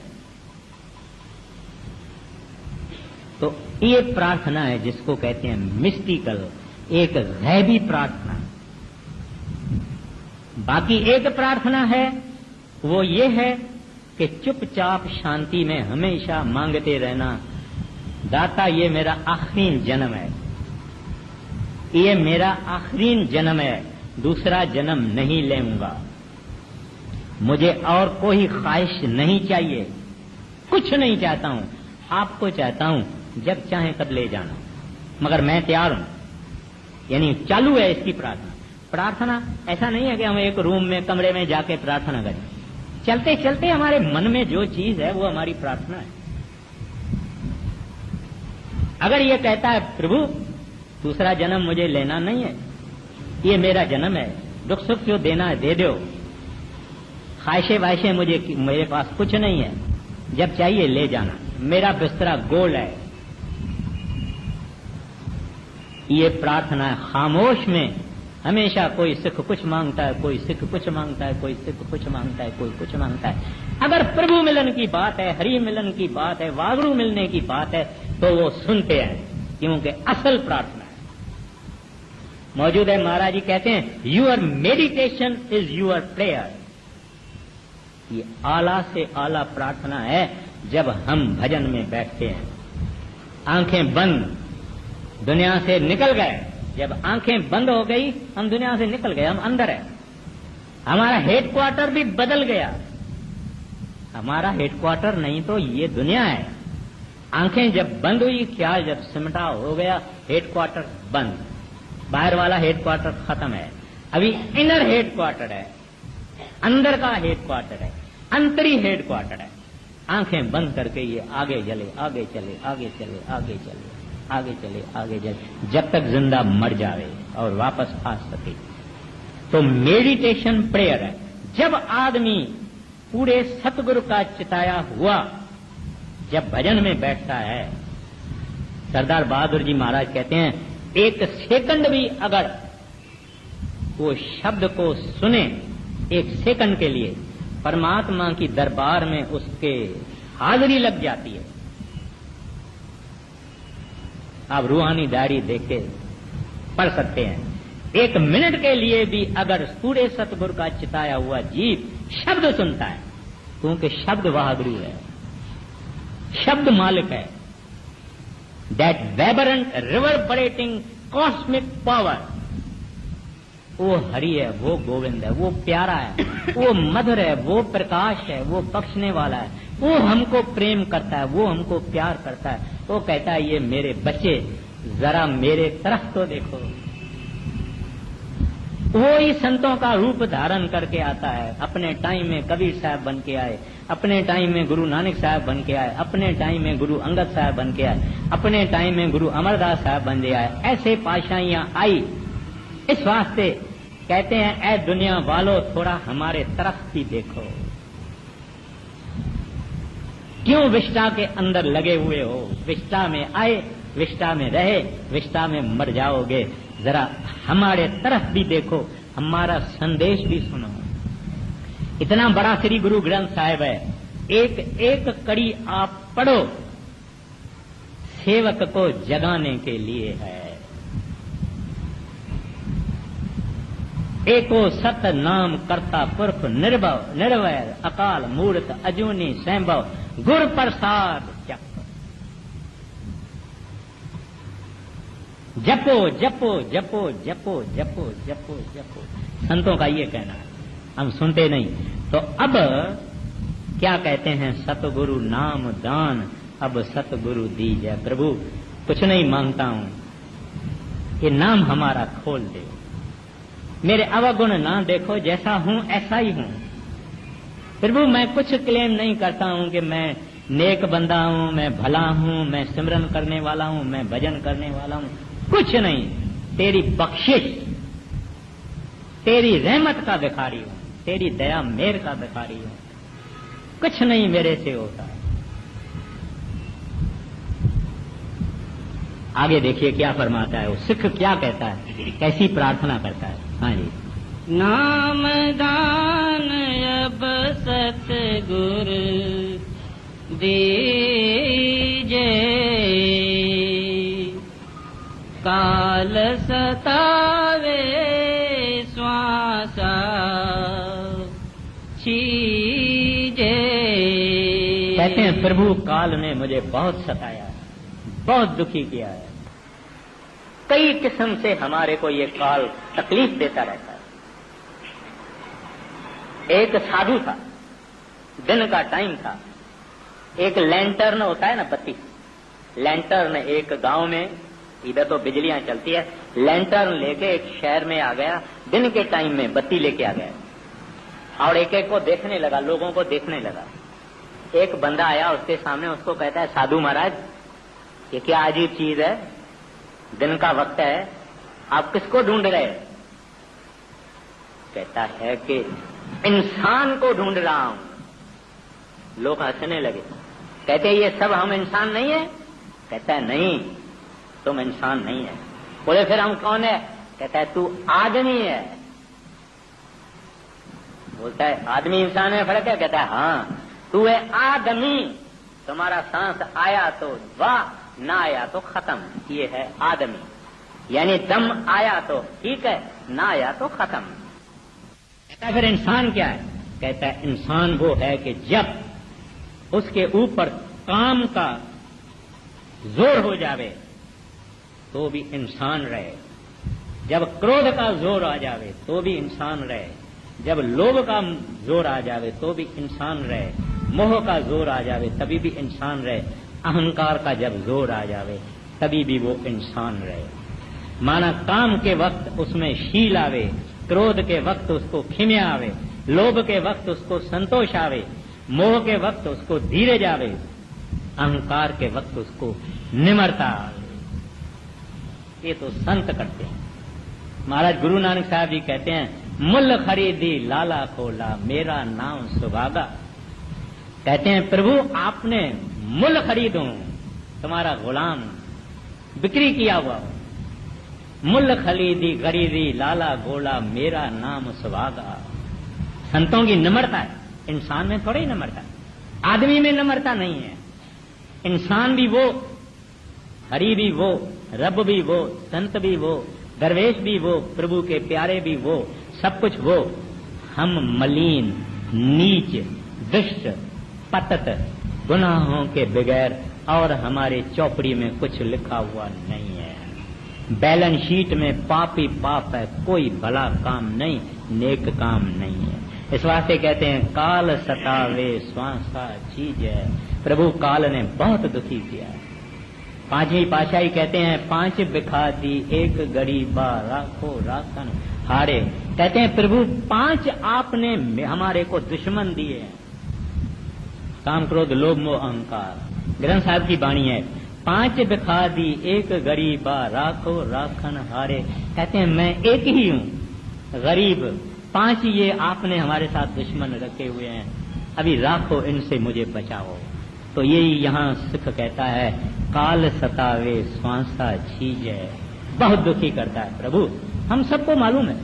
तो ये प्रार्थना है जिसको कहते हैं मिस्टिकल, एक गैबी प्रार्थना। बाकी एक प्रार्थना है, वो ये है कि चुपचाप शांति में हमेशा मांगते रहना, दाता ये मेरा आखिरी जन्म है, ये मेरा आखिरी जन्म है, दूसरा जन्म नहीं लेऊंगा, मुझे और कोई ख्वाहिश नहीं चाहिए, कुछ नहीं चाहता हूं, आपको चाहता हूं, जब चाहे तब ले जाना, मगर मैं तैयार हूं। यानी चालू है इसकी प्रार्थना। प्रार्थना ऐसा नहीं है कि हम एक रूम में कमरे में जाके प्रार्थना करें, चलते चलते हमारे मन में जो चीज है वो हमारी प्रार्थना है। अगर ये कहता है प्रभु दूसरा जन्म मुझे लेना नहीं है, ये मेरा जन्म है, दुख सुख जो देना है दे दो, ख्वाहिशे वाहिशे मेरे पास कुछ नहीं है, जब चाहिए ले जाना, मेरा बिस्तरा गोल है, ये प्रार्थना है। खामोश में हमेशा कोई सिख कुछ मांगता है, कोई सिख कुछ मांगता है, कोई सिख कुछ मांगता है, कोई कुछ मांगता है। अगर प्रभु मिलन की बात है, हरि मिलन की बात है, वागड़ू मिलने की बात है, तो वो सुनते हैं, क्योंकि असल प्रार्थना है मौजूद है। महाराज जी कहते हैं your meditation is your prayer. ये आला से आला प्रार्थना है जब हम भजन में बैठते हैं, आंखें बंद, दुनिया से निकल गए। जब आंखें बंद हो गई हम दुनिया से निकल गए, हम अंदर है, हमारा हेडक्वार्टर भी बदल गया। हमारा हेडक्वार्टर नहीं तो ये दुनिया है। आंखें जब बंद हुई, ख्याल जब सिमटा हो गया, हेडक्वार्टर बंद, बाहर वाला हेडक्वार्टर खत्म है, अभी इनर हेडक्वार्टर है, अंदर का हेडक्वार्टर है, अंतरी हेडक्वार्टर है। आंखें बंद करके ये आगे चले, आगे चले, आगे चले, आगे चले, आगे चले, आगे चले, जब तक जिंदा मर जावे और वापस आ सके। तो मेडिटेशन प्रेयर है। जब आदमी पूरे सतगुरु का चिताया हुआ जब भजन में बैठता है, सरदार बहादुर जी महाराज कहते हैं एक सेकंड भी अगर वो शब्द को सुने, एक सेकंड के लिए परमात्मा की दरबार में उसके हाजिरी लग जाती है। आप रूहानी डायरी देख के पढ़ सकते हैं एक मिनट के लिए भी अगर पूरे सतगुरु का चिताया हुआ जीव शब्द सुनता है, क्योंकि शब्द वह गुरु है, शब्द मालिक है, दैट वेबरेंट रिवर्बरेटिंग कॉस्मिक पावर, वो हरि है, वो गोविंद है, वो प्यारा है, वो मधुर है, वो प्रकाश है, वो बख्शने वाला है, वो हमको प्रेम करता है, वो हमको प्यार करता है। वो कहता है ये मेरे बच्चे जरा मेरे तरफ तो देखो। वो ही संतों का रूप धारण करके आता है। अपने टाइम में कबीर साहब बन के आए, अपने टाइम में गुरु नानक साहब बन के आए, अपने टाइम में गुरु अंगद साहब बन के आए, अपने टाइम में गुरु अमरदास साहब बन के आए। ऐसे पाशाइयां आई। इस वास्ते कहते हैं, ऐ दुनिया वालों थोड़ा हमारे तरफ भी देखो। क्यों विष्टा के अंदर लगे हुए हो? विष्टा में आए, विष्टा में रहे, विष्टा में मर जाओगे। जरा हमारे तरफ भी देखो, हमारा संदेश भी सुनो। इतना बड़ा श्री गुरु ग्रंथ साहिब है, एक एक कड़ी आप पढ़ो, सेवक को जगाने के लिए है। एको सत नाम करता पुरख निर्भव निर्वैर अकाल मूर्त अजूनी संभव गुर प्रसाद जप। जपो जपो जपो जपो जपो जपो जपो, संतों का ये कहना है, हम सुनते नहीं। तो अब क्या कहते हैं, सतगुरु नाम दान अब सतगुरु दीजै प्रभु। कुछ नहीं मांगता हूं, ये नाम हमारा खोल दे, मेरे अवगुण ना देखो, जैसा हूं ऐसा ही हूं। प्रभु मैं कुछ क्लेम नहीं करता हूं कि मैं नेक बंदा हूं, मैं भला हूं, मैं सिमरन करने वाला हूं, मैं भजन करने वाला हूं, कुछ नहीं। तेरी बख्शिश, तेरी रहमत का भिखारी हूं, तेरी दया मेर का भिखारी हूं, कुछ नहीं मेरे से होता। आगे देखिए क्या फरमाता है वो सिख, क्या कहता है, कैसी प्रार्थना करता है। हाँ जी, नाम दान अब सतगुरु दीजे, काल सतावे श्वासा छीजे। कहते हैं प्रभु काल ने मुझे बहुत सताया, बहुत दुखी किया है। कई किस्म से हमारे को ये काल तकलीफ देता रहता है। एक साधु था, दिन का टाइम था, एक लैंटर्न होता है ना, बत्ती, लैंटर्न एक गांव में, इधर तो बिजलियां चलती है, लैंटर्न लेके एक शहर में आ गया, दिन के टाइम में बत्ती लेके आ गया और एक एक को देखने लगा, लोगों को देखने लगा। एक बंदा आया उसके सामने, उसको कहता है, साधु महाराज ये क्या अजीब चीज है, दिन का वक्त है, आप किसको ढूंढ रहे? कहता है कि इंसान को ढूंढ रहा हूं। लोग हंसने लगे, कहते ये सब हम इंसान नहीं है? कहता है नहीं, तुम इंसान नहीं है। बोले फिर हम कौन है? कहता है तू आदमी है। बोलता है आदमी इंसान में फर्क है? कहता है हाँ, तू है आदमी, तुम्हारा सांस आया तो वाह, ना आया तो खत्म, ये है आदमी। यानी दम आया तो ठीक है, ना आया तो खत्म। कहता है फिर इंसान क्या है? कहता है इंसान वो है कि जब उसके ऊपर काम का जोर हो जावे तो भी इंसान रहे, जब क्रोध का जोर आ जावे तो भी इंसान रहे, जब लोभ का जोर आ जावे तो भी इंसान रहे, मोह का जोर आ जावे तभी भी इंसान रहे, अहंकार का जब जोर आ जावे तभी भी वो इंसान रहे। माना काम के वक्त उसमें शील आवे, क्रोध के वक्त उसको खिम्या आवे, लोभ के वक्त उसको संतोष आवे, मोह के वक्त उसको धीरज आवे, अहंकार के वक्त उसको निम्रता आवे। ये तो संत करते हैं। महाराज गुरु नानक साहब जी कहते हैं, मुल खरीदी लाला खोला, मेरा नाम सुभागा। कहते हैं प्रभु आपने मुल खरीदो, तुम्हारा गुलाम बिक्री किया हुआ, मुल खरीदी खरीदी लाला गोला, मेरा नाम सुभागा। संतों की नम्रता है, इंसान में थोड़ी नम्रता, आदमी में नम्रता नहीं है। इंसान भी वो, हरि भी वो, रब भी वो, संत भी वो, दरवेश भी वो, प्रभु के प्यारे भी वो, सब कुछ वो। हम मलिन, नीच, दुष्ट, पतत, गुनाहों के बगैर और हमारे चौपड़ी में कुछ लिखा हुआ नहीं है। बैलेंस शीट में पाप ही पाप है, कोई भला काम नहीं, नेक काम नहीं है। इस वास्ते कहते हैं काल सतावे स्वासा चीज है। प्रभु काल ने बहुत दुखी किया है। पांचवी पातशाही कहते हैं 5 बिखा दी 1 गरीबा राखो राखन हारे। कहते हैं प्रभु 5 आपने हमारे को दुश्मन दिए हैं, काम क्रोध लोभ मोह अहंकार। ग्रंथ साहब की वाणी है 5 बिखा दी 1 गरीबा राखो राखन हारे। कहते हैं मैं एक ही हूँ गरीब, 5 ये आपने हमारे साथ दुश्मन रखे हुए हैं, अभी राखो इनसे, मुझे बचाओ। तो यही यहाँ सुख कहता है काल सतावे स्वांसा छीजे। बहुत दुखी करता है प्रभु। हम सबको मालूम है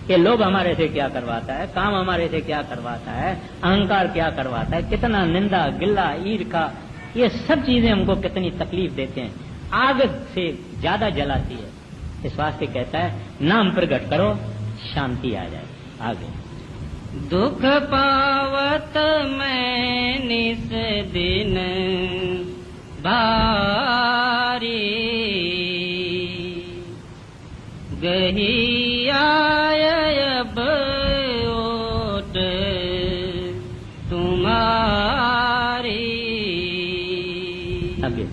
कि लोभ हमारे से क्या करवाता है, काम हमारे से क्या करवाता है, अहंकार क्या करवाता है, कितना निंदा गिल्ला ईर्ष्या, ये सब चीजें हमको कितनी तकलीफ देते हैं, आग से ज्यादा जलाती है। इस वास्ते कहता है नाम प्रकट करो, शांति आ जाए। आगे दुख पावत मैं निस दिन भारी, गही आय अब ओट तुम्हारी। आगे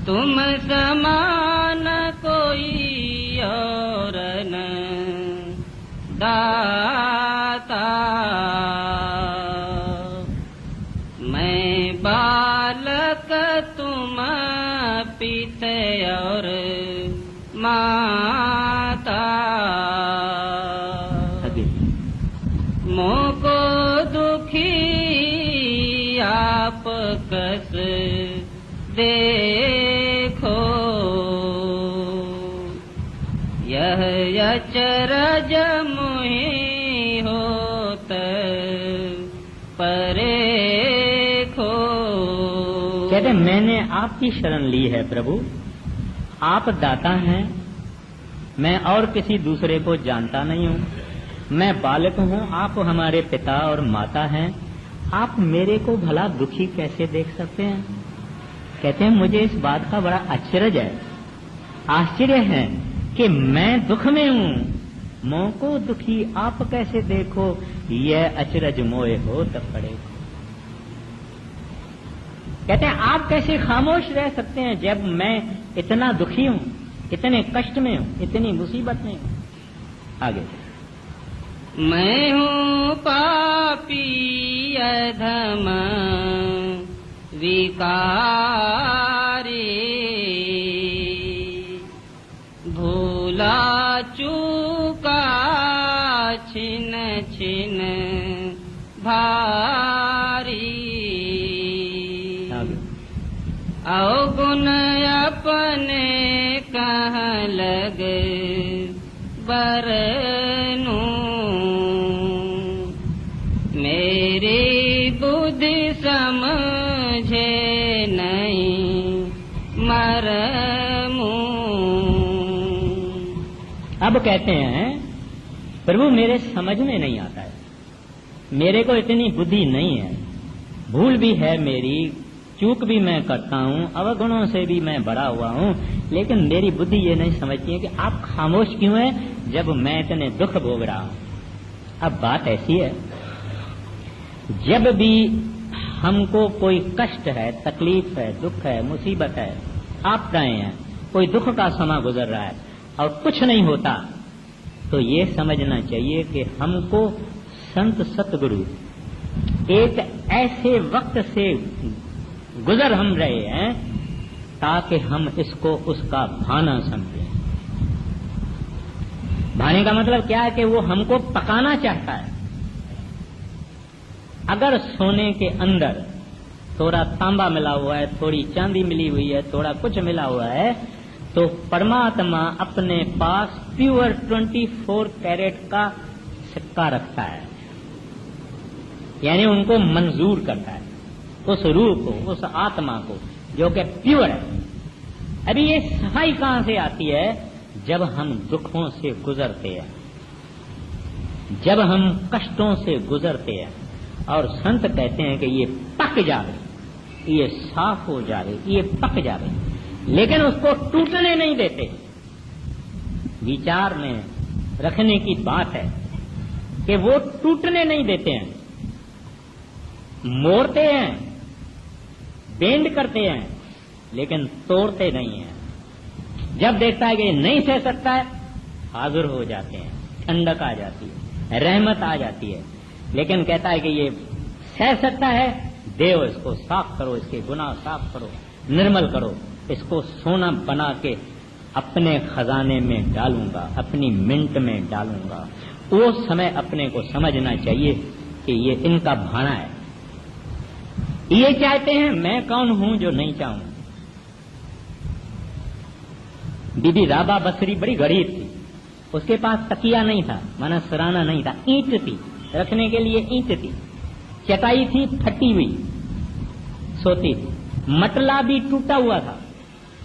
तुम समान कोई और न दाता, मैं बालक तुम पित और माता। मोको दुखी आप कस देखो, यह अचरज मुहि होत परेखो। कहते मैंने आपकी शरण ली है प्रभु, आप दाता हैं, मैं और किसी दूसरे को जानता नहीं हूँ। मैं बालक हूँ, आप हमारे पिता और माता हैं, आप मेरे को भला दुखी कैसे देख सकते हैं। कहते हैं मुझे इस बात का बड़ा आश्चर्य है, आश्चर्य है कि मैं दुख में हूँ, मोह को दुखी आप कैसे देखो, यह अचरज मोए हो तब पड़े। कहते हैं आप कैसे खामोश रह सकते हैं जब मैं इतना दुखी हूँ, इतने कष्ट में हूँ, इतनी मुसीबत में हूँ। आगे मैं हूँ पापी अधम विकारी, भूला चूका छिन छिन भारी, अवगुण अपने कह लग बरनू, मेरी बुद्धि समझे नहीं मरमू। अब कहते हैं प्रभु मेरे समझ में नहीं आता है, मेरे को इतनी बुद्धि नहीं है, भूल भी है मेरी, चूक भी मैं करता हूँ, अवगुणों से भी मैं बड़ा हुआ हूँ, लेकिन मेरी बुद्धि ये नहीं समझती है कि आप खामोश क्यों हैं जब मैं इतने दुख भोग रहा हूँ। अब बात ऐसी है, जब भी हमको कोई कष्ट है, तकलीफ है, दुख है, मुसीबत है, आपदाएं हैं, कोई दुख का समा गुजर रहा है और कुछ नहीं होता, तो ये समझना चाहिए कि हमको संत सतगुरु एक ऐसे वक्त से गुजर हम रहे हैं ताकि हम इसको उसका भाना समझें। भाने का मतलब क्या है कि वो हमको पकाना चाहता है। अगर सोने के अंदर थोड़ा तांबा मिला हुआ है, थोड़ी चांदी मिली हुई है, थोड़ा कुछ मिला हुआ है, तो परमात्मा अपने पास प्योर 24 कैरेट का सिक्का रखता है, यानी उनको मंजूर करता है, उस रूह को, उस आत्मा को जो कि प्योर है। अभी ये सफाई कहां से आती है? जब हम दुखों से गुजरते हैं, जब हम कष्टों से गुजरते हैं, और संत कहते हैं कि ये पक जावे, ये साफ हो जावे, ये पक जावे, लेकिन उसको टूटने नहीं देते। विचार में रखने की बात है कि वो टूटने नहीं देते हैं, मोड़ते हैं, बेंड करते हैं, लेकिन तोड़ते नहीं हैं। जब देखता है कि ये नहीं सह सकता है, हाजिर हो जाते हैं, ठंडक आ जाती है, रहमत आ जाती है। लेकिन कहता है कि ये सह सकता है, देव इसको साफ करो, इसके गुनाह साफ करो, निर्मल करो, इसको सोना बना के अपने खजाने में डालूंगा, अपनी मिंट में डालूंगा। वो समय अपने को समझना चाहिए कि ये इनका भाना है। ये चाहते हैं, मैं कौन हूं जो नहीं चाहूं। बीबी राबा बसरी बड़ी गरीब थी, उसके पास तकिया नहीं था, माना सराना नहीं था, ईंट थी, रखने के लिए ईंट थी, चटाई थी फटी हुई, सोती थी, मटला भी टूटा हुआ था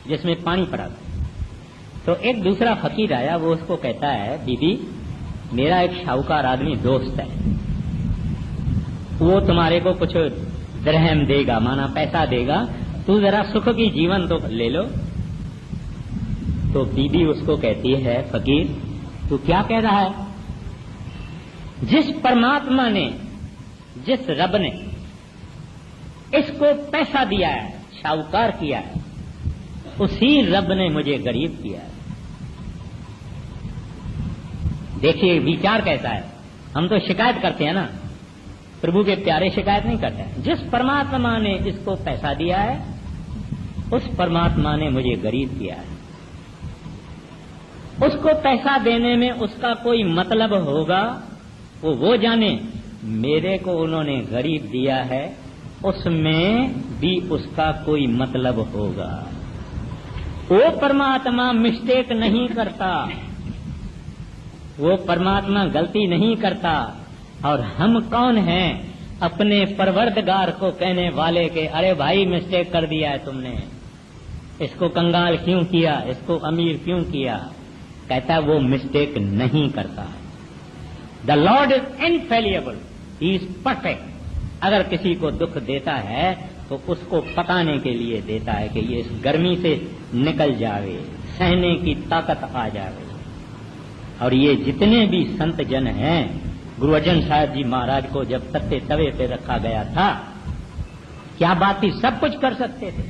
जिसमें पानी पड़ा था। तो एक दूसरा फकीर आया, वो उसको कहता है, बीबी मेरा एक शाहूकार आदमी दोस्त है, वो तुम्हारे को कुछ दरहम देगा, माना पैसा देगा, तू जरा सुख की जीवन तो ले लो। तो बीबी उसको कहती है, फकीर तू क्या कह रहा है? जिस परमात्मा ने, जिस रब ने इसको पैसा दिया है, शाहूकार किया है, उसी रब ने मुझे गरीब किया है। देखिए विचार कैसा है। हम तो शिकायत करते हैं ना, प्रभु के प्यारे शिकायत नहीं करते हैं। जिस परमात्मा ने इसको पैसा दिया है, उस परमात्मा ने मुझे गरीब किया है। उसको पैसा देने में उसका कोई मतलब होगा, वो जाने। मेरे को उन्होंने गरीब दिया है, उसमें भी उसका कोई मतलब होगा। वो परमात्मा मिस्टेक नहीं करता, वो परमात्मा गलती नहीं करता। और हम कौन हैं अपने परवरदिगार को कहने वाले के, अरे भाई मिस्टेक कर दिया है तुमने, इसको कंगाल क्यों किया, इसको अमीर क्यों किया। कहता वो मिस्टेक नहीं करता। The lord is infallible, he is perfect. अगर किसी को दुख देता है तो उसको पकाने के लिए देता है कि ये इस गर्मी से निकल जावे, सहने की ताकत आ जावे। और ये जितने भी संत जन हैं, गुरु अर्जन साहब जी महाराज को जब तत्ते तवे पे रखा गया था, क्या बात थी, सब कुछ कर सकते थे।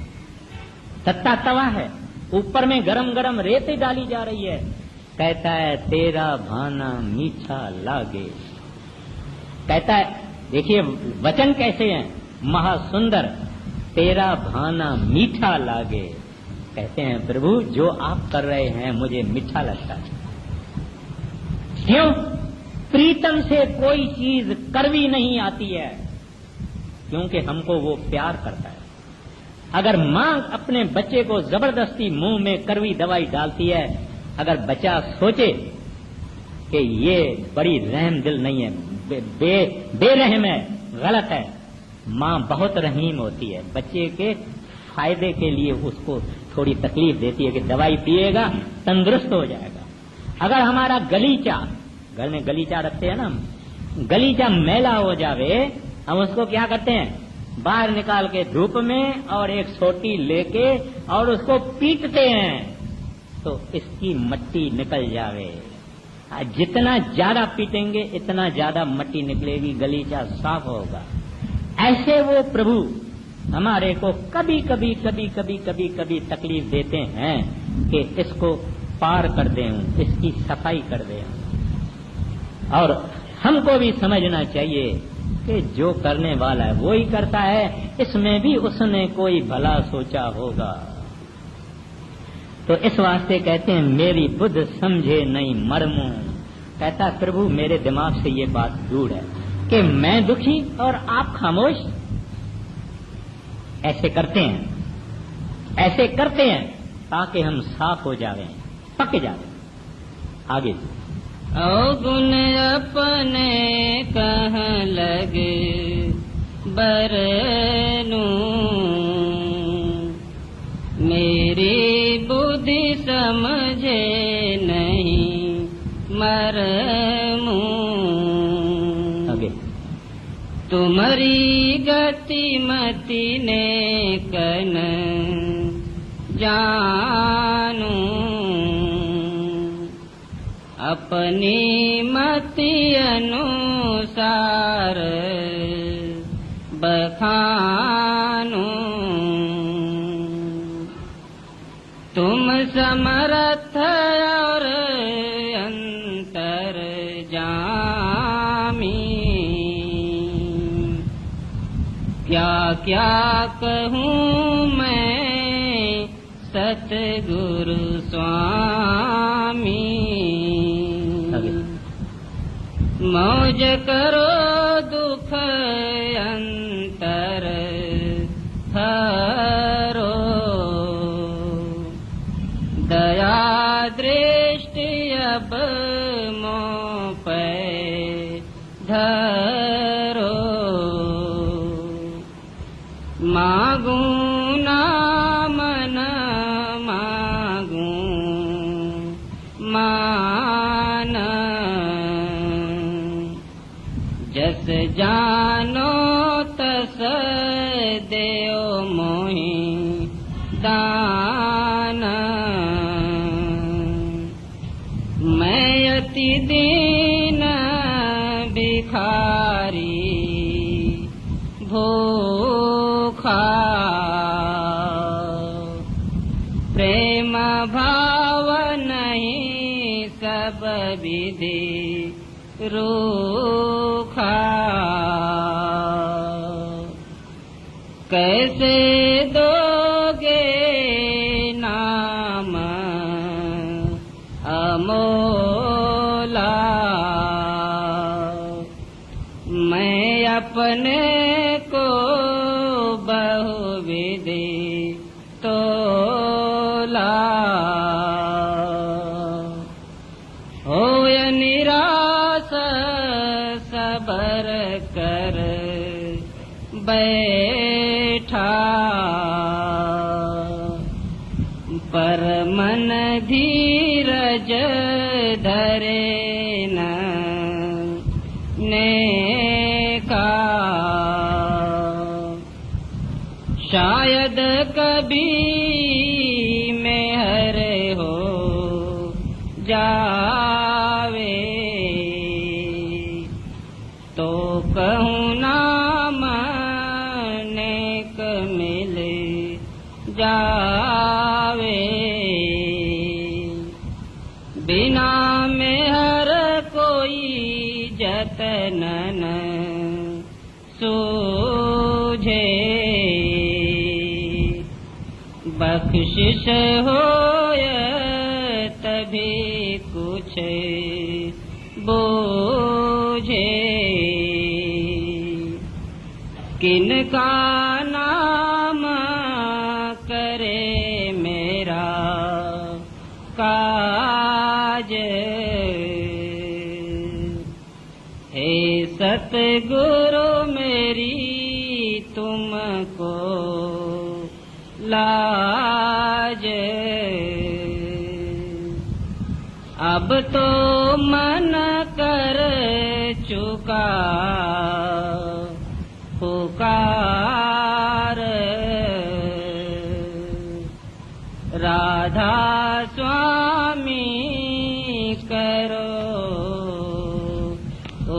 तत्ता तवा है, ऊपर में गरम गरम रेत डाली जा रही है। कहता है तेरा भाना मीठा लागे। कहता है, देखिए वचन कैसे हैं, महासुंदर, तेरा भाना मीठा लागे। कहते हैं प्रभु जो आप कर रहे हैं मुझे मीठा लगता है। क्यों? प्रीतम से कोई चीज कड़वी नहीं आती है, क्योंकि हमको वो प्यार करता है। अगर मां अपने बच्चे को जबरदस्ती मुंह में कड़वी दवाई डालती है, अगर बच्चा सोचे कि ये बड़ी रहम दिल नहीं है, बेरहम है, गलत है, मां बहुत रहीम होती है, बच्चे के फायदे के लिए उसको थोड़ी तकलीफ देती है कि दवाई पिएगा तंदुरुस्त हो जाएगा। अगर हमारा गलीचा, घर में गलीचा रखते हैं ना, गलीचा मैला हो जावे, हम उसको क्या करते हैं, बाहर निकाल के धूप में और एक सोटी लेके और उसको पीटते हैं तो इसकी मट्टी निकल जावे। जितना ज्यादा पीटेंगे इतना ज्यादा मट्टी निकलेगी, गलीचा साफ होगा। ऐसे वो प्रभु हमारे को कभी कभी कभी कभी कभी कभी तकलीफ देते हैं कि इसको पार कर दें, इसकी सफाई कर दें। और हमको भी समझना चाहिए कि जो करने वाला है वो ही करता है, इसमें भी उसने कोई भला सोचा होगा। तो इस वास्ते कहते हैं मेरी बुद्ध समझे नहीं मर्मू। कहता प्रभु मेरे दिमाग से ये बात दूर है कि मैं दुखी और आप खामोश। ऐसे करते हैं ताकि हम साफ हो जावें, पक जावें। आगे अवगुण अपने कह लगे बरनू, मेरी बुद्धि समझे मरमू आगे तुम्हारी गति मति ने कन जानू अपनी मति अनुसार बखानू तुम समर्थ और अंतर जामी क्या क्या कहूँ मैं सतगुरु स्वामी मौज करो दुख अंतर हरो दया दृष्टि अब मोह पे धरो मागू ना मन मागू मान जस जानो तस देओ मोहि दान मैं अति दीन भिखारी भूखा प्रेम भाव नहीं सब विधि रूखा कैसे दोगे नाम अमोला मैं अपने को बहुविधि तोला होय निराश सबर कर बैठा पर मन धीरज धरे न नेका शायद कभी मेहर हो जावे तो कहूँ नाम नेक मिल जावे बिना मेहर कोई जतन न सूझे बख्शिश होय तभी कुछ बोझे किनका नाम करे मेरा काज हे सतगुरु मेरी तुमको लाज अब तो मन कर चुका पुकार राधा स्वामी करो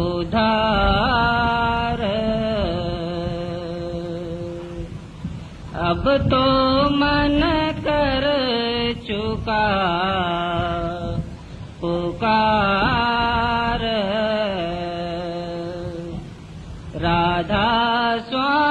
उधार अब तो मन कर चुका पुकार राधा स्वामी